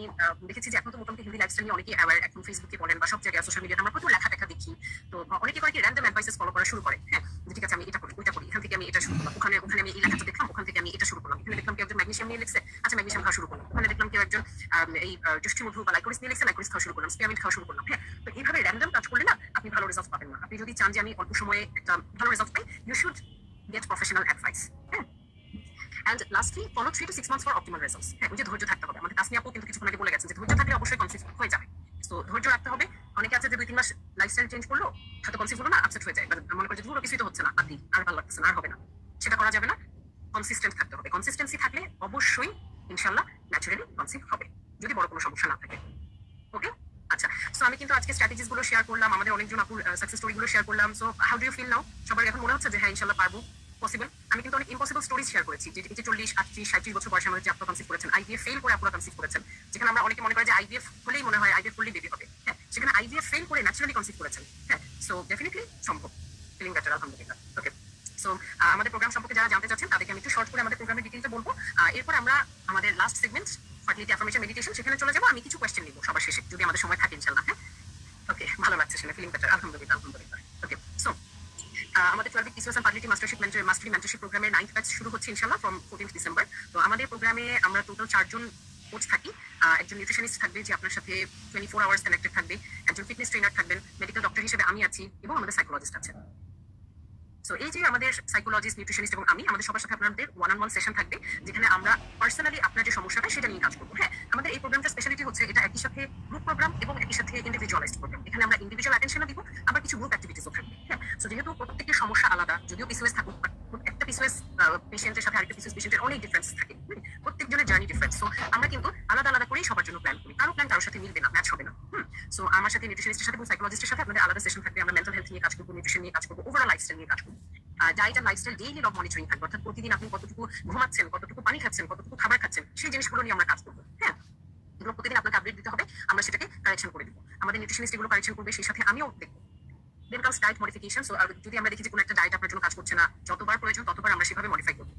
দেখেছি যে এখন তো মোটামুটি হেলদি লাইফস্টাইল নিয়ে অনেকে অ্যাওয়ার, এখন ফেসবুকে বলেন বা সব জায়গায় সোশ্যাল মিডিয়াতে আমরা প্রচুর লেখা দেখি। তো অনেকে করে কি র্যান্ডম অ্যাডভাইসেস ফলো করা শুরু করে। হ্যাঁ, ঠিক আছে আমি এটা করি, ওইটা করি, এখান থেকে আমি এটা শুরু করলাম, ওখানে আমি এই লেখাটা দেখলাম, ওখান থেকে আমি এটা শুরু করলাম, এখানে দেখলাম কেউ একজন ম্যাগনেসিয়াম নিয়ে লিখছে, আচ্ছা ম্যাগনেসিয়াম খাওয়া শুরু করলাম, ওখানে দেখলাম কেউ একজন এই যষ্টি মধু বা লাইকোরিস নিয়ে লিখছে, লাইকোরিস খাওয়া শুরু করলাম, স্পিয়ামিড খাওয়া শুরু করলাম। হ্যাঁ, তো এইভাবে র্যান্ডম কাজ করলে না আপনি ভালো রেজাল্ট পাবেন না। আপনি যদি চান যে আমি অল্প সময়ে একটা ভালো রেজাল্ট পাই, you should get professional advice. হ্যাঁ, and lastly follow 3 to 6 months for optimal results. হ্যাঁ, ওই যে ধৈর্য থাকতে হবে। আমাদের তাসমি আপু কিন্তু কিছুক্ষণ আগে বলে গেছেন যে ধৈর্য থাকলে অবশ্যই কনসিভ হয়ে যাবে। সো ধৈর্য রাখতে হবে। অনেকে আছে যে 2-3 মাস লাইফস্টাইল চেঞ্জ করলো, হয়তো কনসিভ হলো না, আপসেট হয়ে যায়, মনে করে যে ধরো কিছুই তো হচ্ছে না, আর ভালো লাগতেছে না, আর হবে না, সেটা করা যাবে না। কনসিস্টেন্ট থাকতে হবে। কনসিস্টেন্সি থাকলে অবশ্যই ইনশাআল্লাহ ন্যাচারালি কনসিভ হবে, যদি বড় কোনো সমস্যা না থাকে। ওকে, আচ্ছা, সো আমি কিন্তু আজকে স্ট্র্যাটেজিস গুলো শেয়ার করলাম, আমাদের অনেকজন আপুর সাকসেস স্টোরি গুলো শেয়ার করলাম। So how do you feel now? সবার এখন মনে হচ্ছে যে হ্যাঁ ইনশাআল্লাহ পারবো, পসিবল? আমি কিন্তু অনেক ইম্পসিবল স্টোরিজ শেয়ার করেছি, যে 40, 38, 37 বছর বয়সে আমাদের যে আপনারা কনসিভ করেছেন, আইভিএফ ফেল করে আপনারা কনসিভ করেছেন, যেখানে আমরা অনেকে মনে করি যে আইভিএফ হলেই মনে হয় আইভিএফ করলেই বেবি হবে। হ্যাঁ, সেখানে আইভিএফ ফেল করে ন্যাচারালি কনসিভ করেছেন। হ্যাঁ, সো ডেফিনেটলি সম্ভব। ফিলিং বেটার, আলহামদুলিল্লাহ। ওকে, সো আমাদের প্রোগ্রাম সম্পর্কে যারা জানতে চাচ্ছেন তাদেরকে আমি একটু শর্ট করে আমাদের প্রোগ্রামের ডিটেইলটা বলবো। এরপর আমরা আমাদের last segment fertility affirmation meditation, সেখানে চলে যাবো। আমি কিছু কোয়েশ্চেন নিব সবার শেষে, যদি আমাদের সময় থাকে ইনশাআল্লাহ। হ্যাঁ, ওকে, ভালো লাগছে শুনে, ফিলিং বেটার, আলহামদুলিল্লাহ আলহামদুলিল্লাহ। ওকে, সো আমাদের 12 week PCOS and Fertility mastership mentorship প্রোগ্রামের 9th ব্যাচ শুরু হচ্ছে ইনশাআল্লাহ ফ্রম 14th ডিসেম্বর। তো আমাদের প্রোগ্রামে আমরা টোটাল 4 জন কোচ থাকি। একজন নিউট্রিশনিস্ট থাকবে যে আপনার সাথে 24 আওয়ার্স কানেক্টেড থাকবে, একজন ফিটনেস ট্রেনার থাকবেন, মেডিকেল ডক্টর হিসেবে আমি আছি, এবং আমাদের সাইকোলজিস্ট আছে। সো এই যে আমাদের সাইকোলজিস্ট, নিউট্রিশনিস্ট এবং আমি, আমাদের সবার সাথে আপনাদের ওয়ান সেশন থাকবে, যেখানে আমরা পার্সোনালি আপনার যে সমস্যাটা সেটা নিয়ে কাজ করবো। হ্যাঁ, আমাদের এই প্রোগ্রামটা স্পেশালিটি হচ্ছে এটা একই সাথে গ্রুপ প্রোগ্রাম এবং একই সাথে ইন্ডিভিজুয়ালাইজড প্রোগ্রাম। এখানে আমরা ইন্ডিভিজুয়াল অ্যাটেনশনও দিব, আবার কিছু গ্রুপ অ্যাক্টিভিটিসও থাকবে। হ্যাঁ, সো যেহেতু প্রত্যেকের সমস্যা আলাদা, যদিও PCOS থাকুক, একটা PCOS পেশেন্টের সাথে আরেকটা PCOS পেশেন্টের অনেক ডিফারেন্স থাকে, প্রত্যেকজনের জার্নি ডিফারেন্স। সো আমরা কিন্তু আলাদা আলাদা করেই সবার জন্য প্ল্যান করি, কারো প্ল্যান কারোর সাথে মিলবে না, ম্যাচ হবে না। সো আমার সাথে নিউট্রিশনিস্টের সাথে এবং সাইকোলজিস্টের সাথে আপনাদের আলাদা সেশন থাকবে। আমরা মেন্টাল হেলথ নিয়ে কাজ করবো, নিউট্রিশন নিয়ে কাজ করবো, ওভারঅল লাইফস্টাইল নিয়ে কাজ করবো। ডায়েট আর লাইফস্টাইল ডেইলি লগ মনিটরিং থাকবে, অর্থাৎ প্রতিদিন আপনি কতটুকু ঘুমাচ্ছেন, কতটুকু পানি খাচ্ছেন, কতটুকু খাবার খাচ্ছেন, সেই জিনিসগুলো নিয়ে আমরা কাজ করবো। হ্যাঁ, এগুলো প্রতিদিন আপনাকে আপডেট দিতে হবে, আমরা সেটাকে কারেকশন করে দিব। আমাদের নিউট্রিশনিস্ট এগুলো কারেকশন করবে, সেই সাথে আমিও দেখবো। Then comes diet modification. So যদি আমরা দেখি যে কোনো একটা ডায়েট আপনার জন্য কাজ করছে না, যতবার প্রয়োজন ততবার আমরা সেভাবে মডিফাই করবো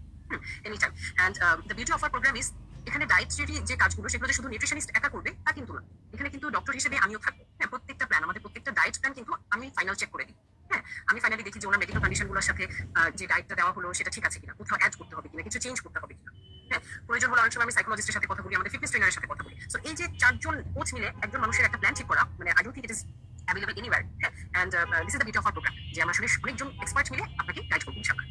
any time. And the beauty of our programme is এখানে ডায়েটরি যে কাজগুলো সেগুলো শুধু নিউট্রিশনিস্ট একা করবে তা কিন্তু না, এখানে কিন্তু ডক্টর হিসেবে আমিও থাকবো। হ্যাঁ, প্রত্যেকটা প্ল্যান, আমাদের প্রত্যেকটা ডায়েট প্ল্যান কিন্তু আমি ফাইনাল চেক করে দিই। হ্যাঁ, আমি ফাইনালি দেখি যে ওনার মেডিকেল কন্ডিশনগুলোর সাথে যে ডায়েটটা দেওয়া হলো সেটা ঠিক আছে কিনা, কোথাও অ্যাড করতে হবে কিনা, কিছু চেঞ্জ করতে হবে কিনা। হ্যাঁ, প্রয়োজন হলে অনেক সময় আমি সাইকোলজিস্টের সাথে কথা বলি, আমাদের ফিটনেস ট্রেনারের সাথে কথা বলি। সো এই যে 4 জন কোচ মিলে একজন মানুষের একটা প্ল্যান ঠিক করা, মানে I don't think it is available anywhere. হ্যাঁ, and this is the beauty of our programme, যে আমরা আসলে অনেকজন এক্সপার্ট মিলে আপনাকে গাইড করবো ইনশাআল্লাহ।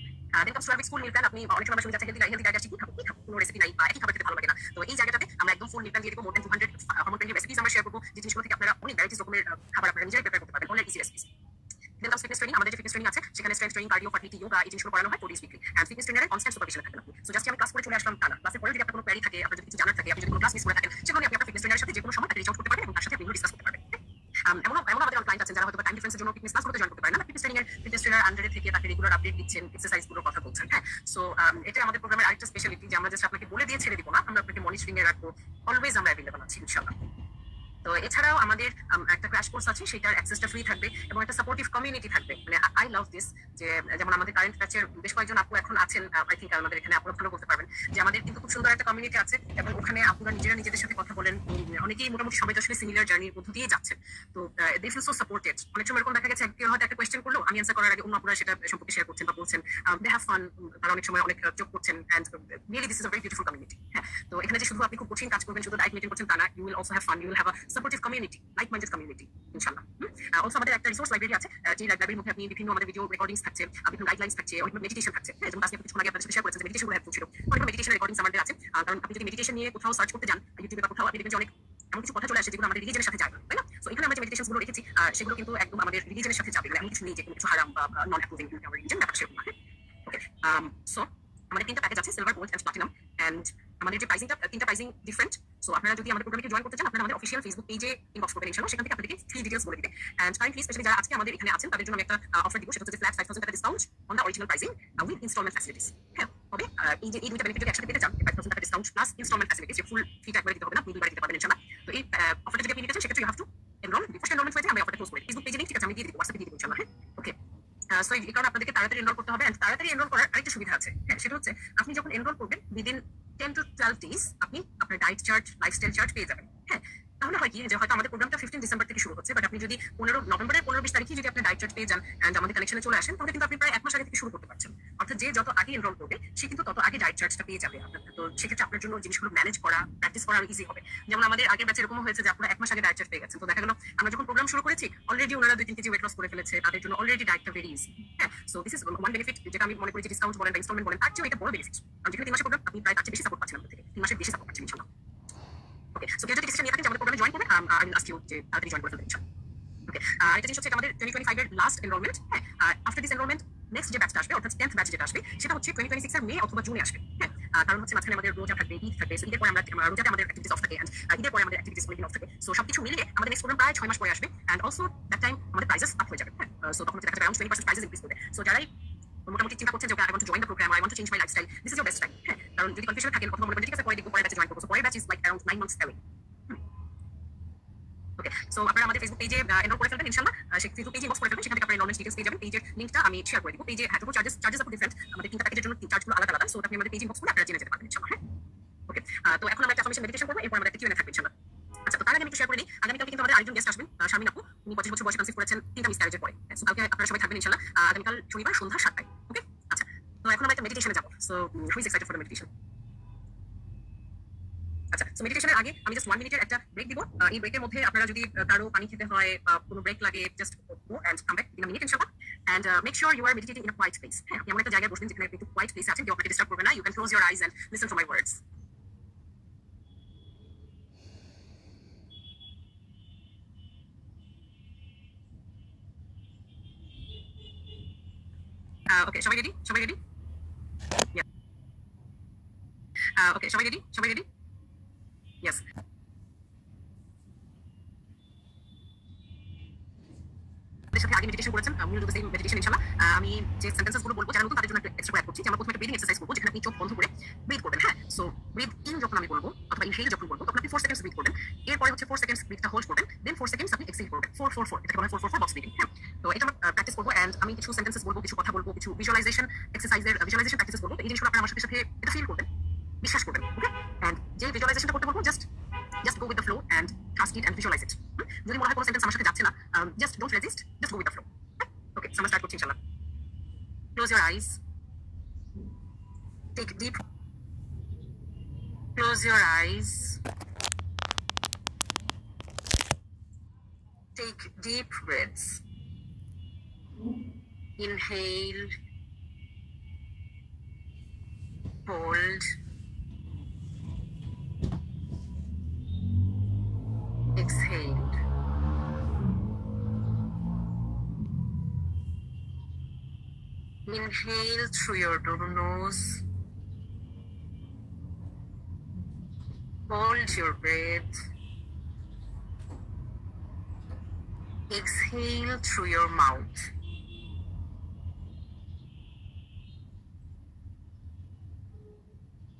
দেন কামস 12 উইক ফুল মিল প্ল্যান। আপনি অনেক সময় শুনে যাচ্ছেন হেলদি ডায়েট আছে, কি খাবো কোনো রেসিপি নাই বা একই খাবার খেতে ভালো লাগে না। তো এই জায়গাটাতে আমরা একদম ফুল মিল প্ল্যান দিয়ে দিব। More than 200 hormone friendly recipes আমরা শেয়ার করবো, যে জিনিসগুলো থেকে আপনারা অনেক ভ্যারাইটিস রকমের খাবার আপনারা নিজেরাই প্রিপেয়ার করতে পারবেন, অনেক easy recipes. Then comes fitness training. আমাদের যে ফিটনেস ট্রেনিং আছে সেখানে strength training, cardio, fertility, yoga, এই জিনিসগুলো করানো হয় 4 days উইকলি। এন্ড ফিটনেস ট্রেনারের কনস্ট্যান্ট সুপারভিশনে থাকেন আপনি। সো জাস্ট আমি ক্লাস করে চলে আসলাম তা না, ক্লাসের পরে যদি আপনার কোনো কোয়েরি থাকে, আপনার যদি কিছু জানার থাকে, আপনি যদি কোনো ক্লাস মিস করে থাকেন, সেগুলো আপনি আপনার ফিটনেস ট্রেনারের সাথে যে কোনো সময় রিচ আউট করতে পারবেন এবং তার সাথে আপনি ডিসকাস করতে পারবেন। এমন আমাদের ক্লায়েন্ট আছেন যারা হয়তো টাইম ডিফারেন্সের জন্য ফিটনেস ক্লাস করতে জয়েন করতে পারেন না, ফিটনেস ট্রেনার আন্ডারে থেকে তাকে রেগুলার আপডেট দিচ্ছেন, এক্সারসাইজগুলোর কথা বলছেন। হ্যাঁ, সো এটা আমাদের প্রোগ্রামের আরেকটা স্পেশালিটি, যে আমরা জাস্ট আপনাকে বলে দিয়ে ছেড়ে দিব না, আমরা আপনাকে মনিটরিং এ রাখবো, অলওয়েজ আমরা অ্যাভেলেবল আছি ইনশাআল্লাহ। তো এছাড়াও আমাদের একটা ক্র্যাশ কোর্স আছে, সেটার অ্যাক্সেসটা ফ্রি থাকবে এবং একটা সাপোর্টিভ কমিউনিটি থাকবে। মানে আই লাভ দিস, যে যেমন আমাদের কারেন্ট ব্যাচের বেশ কয়েকজন আপু এখন আছেন, আই থিঙ্ক আমাদের এখানে আপনারা ভালো বলতে পারবেন, যে আমাদের কিন্তু খুব সুন্দর একটা কমিউনিটি আছে এবং ওখানে আপনারা নিজেরা নিজেদের সাথে কথা বলেন। অনেকেই মোটামুটি সবাই আসলে সিমিলার জার্নির মধ্য দিয়ে যাচ্ছেন। তো দে ফিল সো সাপোর্টেড। অনেক সময় এরকম দেখা গেছে কেউ হয়তো একটা কোয়েশ্চেন করলো, আমি অ্যান্সার করার আগে অন্য আপনারা সেটা সম্পর্কে শেয়ার করছেন বা বলছেন, দে হ্যাভ ফান, তারা অনেক সময় অনেক যোগ করছেন। And really this is a very beautiful community. হ্যাঁ, তো এখানে যে শুধু আপনি খুব কঠিন কাজ করবেন, শুধু ডায়েট মেইনটেইন করছেন তা না, you will also have fun, you will have a supportive community, like-minded community ইনশাআল্লাহ। অলসো আমাদের একটা রিসোর্স লাইব্রেরি আছে, যে লাইব্রেরির মধ্যে আপনি বিভিন্ন আমাদের ভিডিও রেকর্ডিংস থাকছে, বিভিন্ন গাইডলাইন্স থাকছে, অনেক মেডিটেশন থাকছে। হ্যাঁ, যেমন আজকে কিছুক্ষণ আগে আপনাদের সাথে শেয়ার করেছেন যে মেডিটেশনগুলো হেল্পফুল ছিল, অনেক মেডিটেশন রেকর্ডিংস আমাদের আছে। কারণ আপনি যদি মেডিটেশন নিয়ে কোথাও সার্চ করতে যান ইউটিউবে বা কোথাও, আপনি দেখবেন যে অনেক এমন কিছু কথা চলে আসে যেগুলো আমাদের রিলিজিয়নের সাথে যায় না, তাই না? সো এখানে আমরা যে মেডিটেশন গুলো রেখেছি সেগুলো কিন্তু একদম আমাদের রিলিজিয়নের সাথে যাবে, এমন কিছু নেই যে কোনো কিছু হারাম বা non approving in our religion, ব্যাপারটা সেরকম না। ওকে, সো আমাদের 3টা প্যাকেজ আছে, silver, gold and platinum. And আমাদের যে তিনটা প্রাইসিং ডিফারেন্ট। সো আপনারা যদি আমাদের প্রোগ্রামে জয়েন করতে চান, আপনারা আমাদের অফিসিয়াল ফেসবুক পেজে ইনবক্স করবেন ইনশাআল্লাহ, সেখান থেকে আপনাদেরকে ফ্রি ডিটেইলস বলে দিবে। এন্ড কারেন্টলি স্পেশালি যারা আজকে আমাদের এখানে আছেন তাদের জন্য আমি একটা অফার দিব, সেটা হচ্ছে ফ্ল্যাট 5000 টাকা discount on the original pricing with instalment facilities. হ্যাঁ, তবে এই যে এই দুইটা বেনিফিট যদি একসাথে পেতে চান, 5000 টাকা ডিসকাউন্ট প্লাস ইনস্টলমেন্ট ফ্যাসিলিটিস, ফুল ফিটা একবারে দিতে হবে না, আপনি দুইবার দিতে পারবেন ইনশাআল্লাহ। তো এই অফারটা যদি আপনি নিতে চান, সেক্ষেত্রে you have to enrol. Before enrolment হয়ে যায় আমরা অফারটা ক্লোজ করে দিই। ফেসবুক পেজে লিংক ঠিক আছে আমি দিয়ে দিব, হোয়াটসঅ্যাপে দিয়ে দিব ইনশাআল্লাহ। হ্যাঁ, ওকে। সো এই কারণে আপনাদেরকে তাড়াতাড়ি এনরোল করতে হবে। এন্ড তাড়াতাড়ি এনরোল করার আরেকটা সুবিধা আছে। হ্যাঁ, সেটা হচ্ছে আপনি যখন এনরোল করবেন উইদিন 10 to 12 days আপনি আপনার ডায়েট চার্ট, লাইফস্টাইল চার্ট পেয়ে যাবেন। হ্যাঁ, তাহলে হয় কি যে হয়তো আমাদের প্রোগ্রামটা 15 ডিসেম্বর থেকে শুরু হচ্ছে, বাট আপনি যদি নভেম্বরের 15-20 তারিখে যদি আপনি ডায়েট চার্ট পেয়ে যান এন্ড আমাদের কানেকশনে চলে আসেন, তাহলে কিন্তু আপনি প্রায় 1 মাস আগে থেকে শুরু করতে পারছেন। অর্থাৎ যে যত আগে এনরোল করবে সে কিন্তু তত আগে ডায়েট চার্টটা পেয়ে যাবে আপনার। তো সেক্ষেত্রে আপনার জন্য জিনিসগুলো ম্যানেজ করা, প্র্যাকটিস করা ইজি হবে। যেমন আমাদের আগের ব্যাচে এরকম হয়েছে যে আপনারা 1 মাস আগে ডায়েট চার্ট পেয়ে গেছেন। তো দেখা গেল আমরা যখন প্রোগ্রাম শুরু করেছি অলরেডি ওনারা 2-3 কেজি ওয়েট লস করে ফেলেছে, তাদের জন্য অলরেডি ডায়েটটা ভেরি ইজি। হ্যাঁ, so this is one benefit, যেটা আমি মনে করি যে ডিসকাউন্ট বলেন বা ইনস্টলমেন্ট বলেন, তার চেয়ে এটা বড় বেনিফিট। কারণ যেখানে 3 মাসের প্রোগ্রাম আপনি প্রায় তার চেয়ে বেশি সাপোর্ট পাচ্ছেন আমাদের থেকে, 3 মাসের বেশি সাপোর্ট পাচ্ছেন ইনশাআল্লাহ। ওকে, সো কেউ যদি ডিসিশন নিয়ে থাকেন যে আমাদের প্রোগ্রামে জয়েন করবে, আই উইল আস্ক ইউ যে তাড়াতাড়ি জয়েন করে ফেলবেন ইনশাআল্লাহ। ওকে, এটা জিনিস হচ্ছে আমাদের 2025 এর লাস্ট এনরোলমেন্ট। হ্যাঁ, আফটার দিস এনরোলমেন্ট নেক্সট যে ব্যাচটা আসবে, অর্থাৎ 10th ব্যাচ যেটা আসবে, সেটা হচ্ছে 2026 এর মে অথবা জুনে আসবে। হ্যাঁ, কারণ হচ্ছে মাঝখানে আমাদের রোজা থাকবে, ঈদ থাকবে, ঈদের পরে আমরা রোজাতে আমাদের অ্যাক্টিভিটিস অফ থাকে, এন্ড ঈদের পরে আমাদের অ্যাক্টিভিটিস অফ থাকে। সো সবকিছু মিলিয়ে আমাদের নেক্সট প্রোগ্রাম প্রায় 6 মাস পরে আসবে। এন্ড অলসো দ্যাট টাইম আমাদের প্রাইসেস আপ হয়ে যাবে। হ্যাঁ, সো তখন দেখা যাবে around 20% প্রাইসেস ইনক্রিজ করবে। সো যারাই মোটামুটি চিন্তা করছেন যে I want to join the programme, I want to change my lifestyle, this is your best time. হ্যাঁ, কারণ যদি কনফিউশন থাকেন অথবা মনে করেন ঠিক আছে পরে দেখব, পরের ব্যাচে জয়েন করব, সো পরের batch is like around 9 months away। Okay, so আপনারা আমাদের ফেসবুক পেজে এনরোল করে ফেলবেন ইনশাআল্লাহ। সেই ফেসবুক পেজে ইনবক্স করে ফেলবেন, সেখান থেকে আপনারা এনরোলমেন্ট ডিটেইলস পেয়ে যাবেন। পেজের লিংকটা আমি শেয়ার করে দিব। পেজে হয়তো চার্জেস আপু ডিফারেন্ট, আমাদের 3টা প্যাকেজের জন্য চার্জগুলো আলাদা আলাদা। সো আপনি আমাদের পেজে ইনবক্স করে আপনারা জেনে যেতে পারবেন ইনশাআল্লাহ। হ্যাঁ, ওকে। তো এখন আমরা একটা অ্যাফার্মেশন মেডিটেশন করব, এরপর আমাদের একটা কিউএনএ থাকবে ইনশাআল্লাহ। আচ্ছা, তো তার আগে আমি একটু শেয়ার করে দিই, আগামীকালকে কিন্তু আমাদের আরেকজন গেস্ট আসবেন, শারমিন আপু। উনি 25 বছর করেছেন 3টা মিসক্যারেজের পরে। সো কালকে আপনারা সবাই থাকবেন ইনশাআল্লাহ। আগামীকাল শনিবার সন্ধ্যা 7টায়। ওকে? আচ্ছা। তো এখন আমরা একটা মেডিটেশনে যাব। So who is excited for the meditation? আচ্ছা, সো মেডিটেশনের আগে আমি জাস্ট 1 মিনিটের একটা ব্রেক দিব। এই ব্রেকের মধ্যে আপনারা যদি কারো পানি খেতে হয় বা কোনো ব্রেক লাগে, just go and come back in a minute ইনশাআল্লাহ। And make sure you are meditating in a quiet place. হ্যাঁ, আপনি এমন একটা জায়গায় বসবেন যেখানে আপনি একটু কোয়াইট প্লেসে আছেন, কেউ আপনাকে ডিস্টার্ব করবে না। You can close your eyes and listen to my words. Okay, সবাই রেডি? সবাই রেডি? ওকে, সবাই রেডি? সবাই রেডি? ইয়েস। সাথে আগে মেডিটেশন করেছেন, will do the same meditation ইনশাআল্লাহ। আমি যে সেন্টেন্সেস গুলো বলবো, যারা নতুন তাদের জন্য একটু এক্সট্রা অ্যাড করছি। যে আমরা প্রথমে একটা ব্রিদিং এক্সারসাইজ করবো, যেখানে আপনি চোখ বন্ধ করে ব্রিথ করবেন। হ্যাঁ, সো ব্রিথ ইন যখন আমি বলবো অথবা ইনহেল যখন বলবো, তখন আপনি 4 সেকেন্ডস ব্রিথ করবেন। এরপরে হচ্ছে 4 সেকেন্ডস ব্রিথটা হোল্ড করবেন, দেন 4 সেকেন্ডস আপনি এক্সহেল করবেন। 4 4 4 এটাকে বলা হয় 4 4 4 বক্স ব্রিথিং। হ্যাঁ, তো এটা আমরা প্র্যাকটিস করবো। এন্ড আমি কিছু সেন্টেন্সেস বলবো, কিছু কথা বলবো, কিছু ভিজুয়ালাইজেশন এক্সারসাইজের ভিজুয়ালাইজেশন প্র্যাকটিস করবো। এই জিনিসগুলো আপনারা আমার সাথে এটা ফিল করবেন, বিশ্বাস করবেন। ওকে? এন্ড যে ভিজুয়ালাইজেশনটা করতে বলবো, just go with the flow and trust it and visualize it. যদি মনে হয় কোনো সেন্টেন্স আমার সাথে যাচ্ছে না, just don't resist, just go with the flow. Okay, so আমরা স্টার্ট করছি ইনশাআল্লাহ। Close your eyes. Take deep. Close your eyes. Take deep breaths. Inhale. Hold. Exhale. Inhale through your nose. Hold your breath. Exhale through your mouth.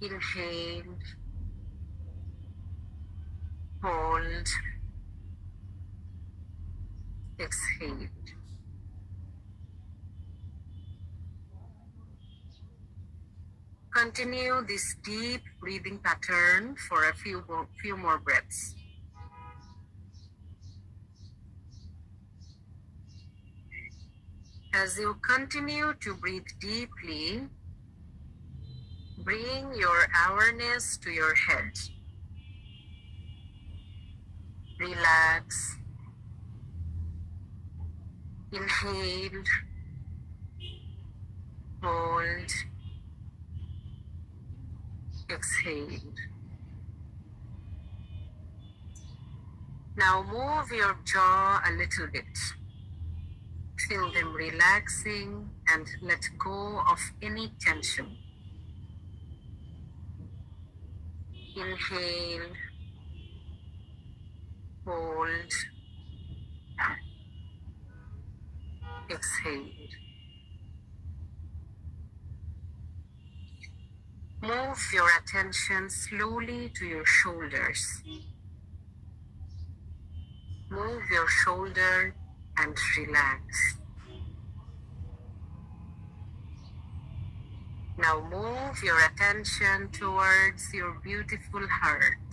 Inhale. Hold. Exhale. Continue this deep breathing pattern for a few more breaths. As you continue to breathe deeply, bring your awareness to your head. Relax. Inhale. Hold. Exhale. Now move your jaw a little bit. Feel them relaxing and let go of any tension. Inhale. Hold. Exhale. Move your attention slowly to your shoulders. Move your shoulder and relax. Now move your attention towards your beautiful heart.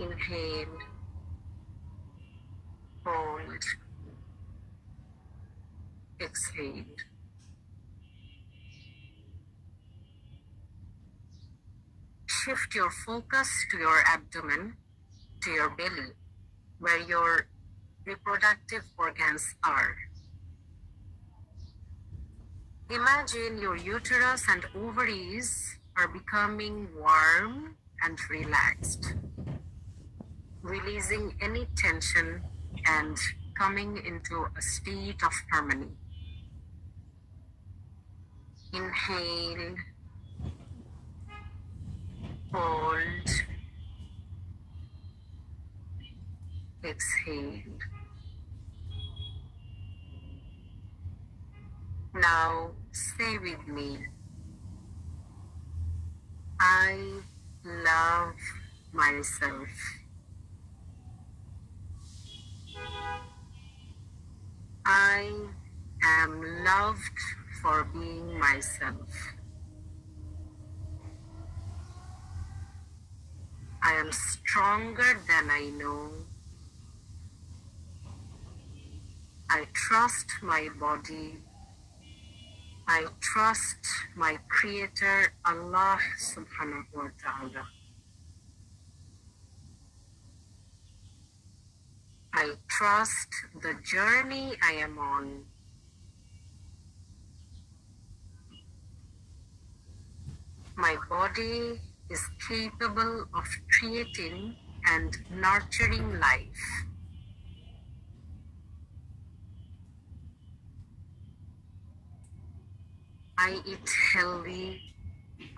Inhale. Hold. Exhale. Shift your focus to your abdomen, to your belly, where your reproductive organs are. Imagine your uterus and ovaries are becoming warm and relaxed, releasing any tension and coming into a state of harmony. Inhale. Hold. Exhale. Now say with me, I love myself. I am loved for being myself. I am stronger than I know. I trust my body. I trust my Creator, Allah subhanahu wa ta'ala. I trust the journey I am on. My body is capable of creating and nurturing life. I eat healthy.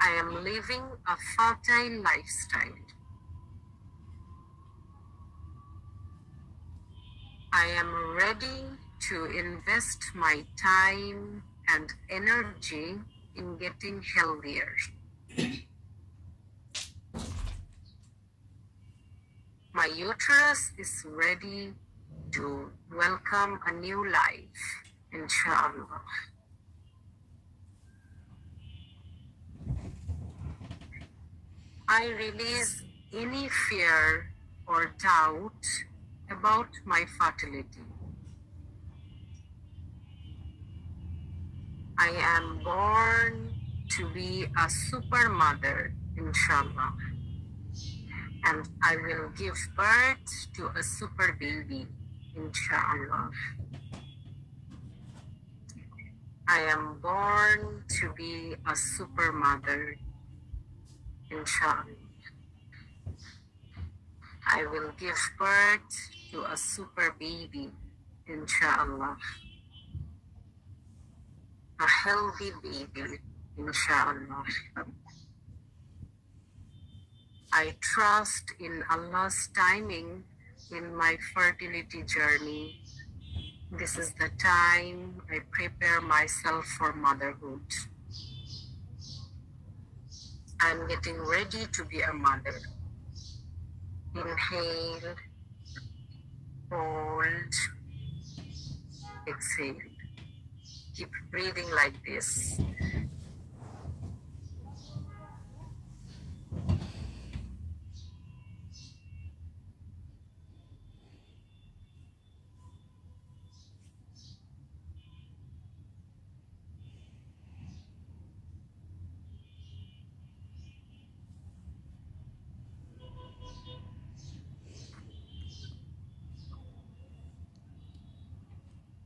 I am living a fertile lifestyle. I am ready to invest my time and energy in getting healthier. My uterus is ready to welcome a new life, inshallah. I release any fear or doubt about my fertility. I am born to be a super mother, inshallah. And I will give birth to a super baby, inshallah. I am born to be a super mother, inshallah. I will give birth to a super baby, inshallah. A healthy baby, inshallah. I trust in Allah's timing in my fertility journey. This is the time I prepare myself for motherhood. I'm getting ready to be a mother. Inhale, hold, exhale. Keep breathing like this.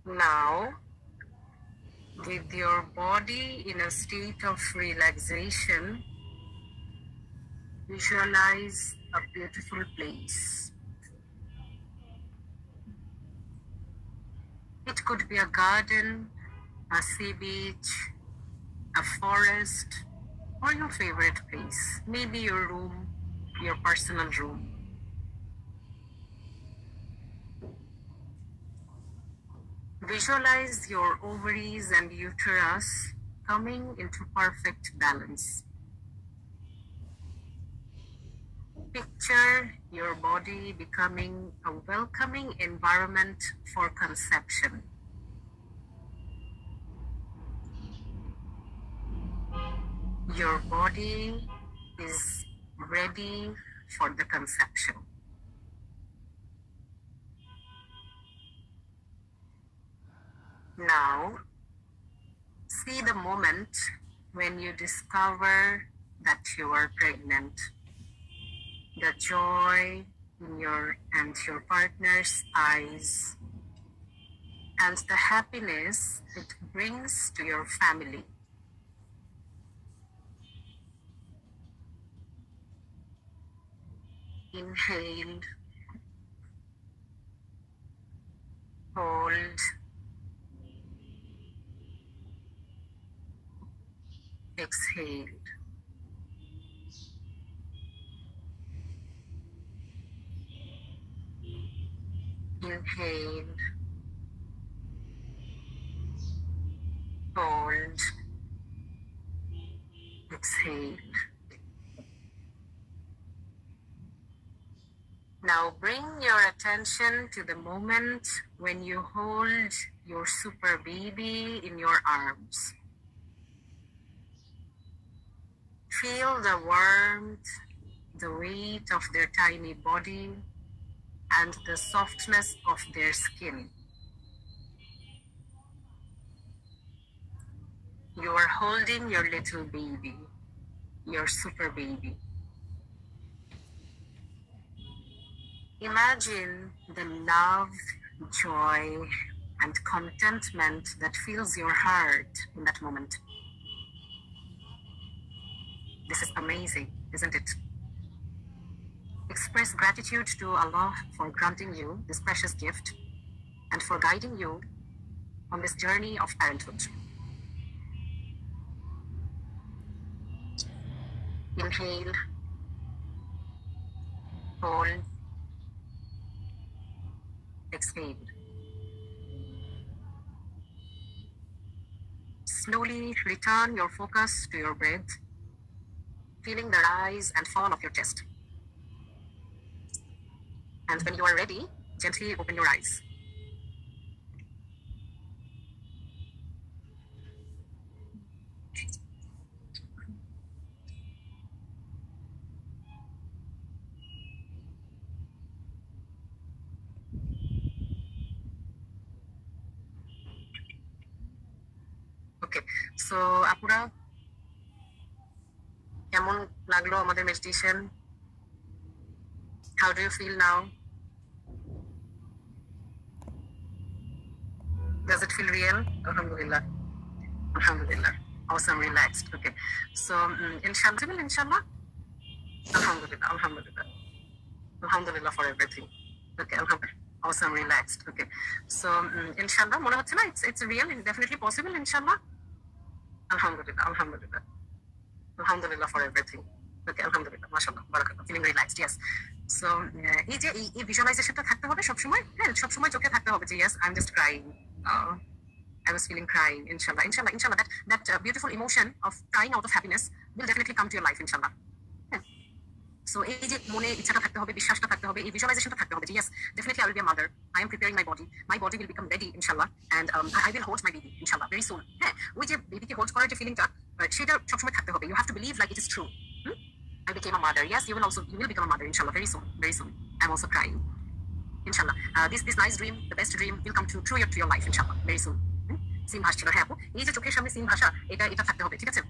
Now, with your body in a state of relaxation, visualize a beautiful place. It could be a garden, a sea beach, a forest, or your favorite place. Maybe your room, your personal room. Visualize your ovaries and uterus coming into perfect balance. Picture your body becoming a welcoming environment for conception. Your body is ready for the conception. Now, see the moment when you discover that you are pregnant. The joy in your and your partner's eyes, and the happiness it brings to your family. Inhale, hold, exhale. Inhale, hold, exhale. Now bring your attention to the moment when you hold your super baby in your arms. Feel the warmth, the weight of their tiny body and the softness of their skin. You are holding your little baby, your super baby. Imagine the love, joy, and contentment that fills your heart in that moment. This is amazing, isn't it? Express gratitude to Allah for granting you this precious gift and for guiding you on this journey of parenthood. Inhale, hold, exhale. Slowly return your focus to your breath, feeling the rise and fall of your chest. And when you are ready, gently open your eyes. Okay, so আপুরা কেমন লাগলো আমাদের meditation? How do you feel now? Does it feel real? Alhamdulillah. Alhamdulillah. Awesome, relaxed. Okay. So, inshallah. Alhamdulillah. Alhamdulillah. Alhamdulillah for everything. Okay, alhamdulillah. Awesome, relaxed. Okay. So, inshallah, mone hocche na it's real, it's definitely possible, inshallah. Alhamdulillah. Alhamdulillah. Alhamdulillah for everything. Okay, alhamdulillah. Mashallah. Barakallah. Feeling relaxed, yes. So, এই যে এই ভিজুয়ালাইজেশনটা থাকতে হবে সব সময়, হ্যাঁ সব সময় চোখে থাকতে হবে যে yes, I'm just crying. I was feeling crying, inshallah. Inshallah, that beautiful emotion of crying out of happiness will definitely come to your life, inshallah. So, এই যে মনে ইচ্ছাটা থাকতে হবে, বিশ্বাসটা থাকতে হবে, এই ভিজুয়ালাইজেশনটা থাকতে হবে যে yes, definitely I will be a mother. I am preparing my body. My body will become ready, inshallah, and I will hold my baby, inshallah, very soon. হ্যাঁ, ওই যে বেবিকে হোল্ড করার যে ফিলিংটা, সেটা সবসময় থাকতে হবে. You have to believe like it is true. I became a mother. Yes, you will become a mother, inshallah, very soon, very soon. I'm also crying, inshallah. This nice dream, the best dream, will come true to your life, inshallah, very soon. Scene ভাসছিল, হ্যাঁ আপু, এই যে চোখের সামনে সিন ভাষা, এটা থাকতে হবে, ঠিক আছে?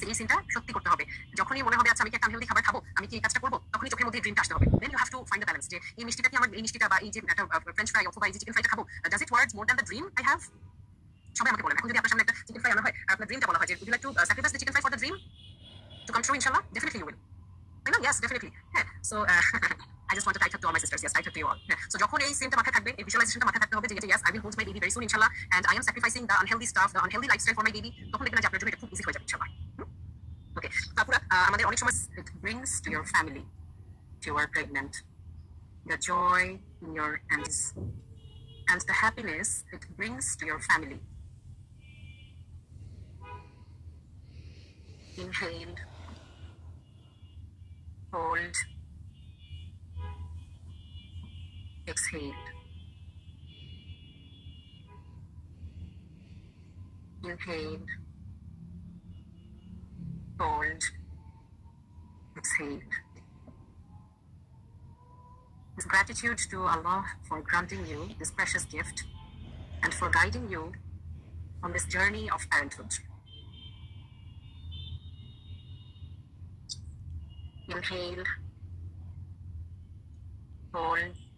এই সিনটা সত্যি করতে হবে। যখনই মনে হবে আচ্ছা আমি কি একটা আনহেলদি খাবার খাবো, আমি কি এই কাজটা করবো, তখনই চোখের মধ্যে ড্রিমটা আসতে হবে। Then you have to find the balance, যে এই মিষ্টিটা কি আমার, এই মিষ্টিটা বা এই যে একটা ফ্রেঞ্চ ফ্রাই অথবা এই যে চিকেন ফ্রাইটা খাবো, does it words more than the dream I have? সবাই আমাকে বলেন, এখন যদি আপনার সামনে একটা চিকেন ফ্রাই আনা হয় আর আপনার ড্রিমটা বলা হয় যে would you like to sacrifice the chicken fry for the dream to come true, inshallah, definitely you will. I know, yes, definitely. Yeah. So, I just want to tie it to all my sisters. Yes, tie it to you all. Yeah. So, যখন এই সিনটা মাথায় থাকবে, এই ভিজুয়ালাইজেশনটা মাথায় থাকতে হবে যে yes, I will hold my baby very soon, inshallah, and I am sacrificing the unhealthy stuff, the unhealthy lifestyle for my baby. তখন দেখবেন যে আপনার জন্য এটা খুব ইজি হয়ে যাবে, inshallah. Okay. তারপরে আমাদের অনেক সময় it brings to your family, you are pregnant, the joy in your hands and the happiness it brings to your family. Inhale, hold, exhale. Inhale, hold, exhale. With gratitude to Allah for granting you this precious gift and for guiding you on this journey of parenthood. Inhale, hold,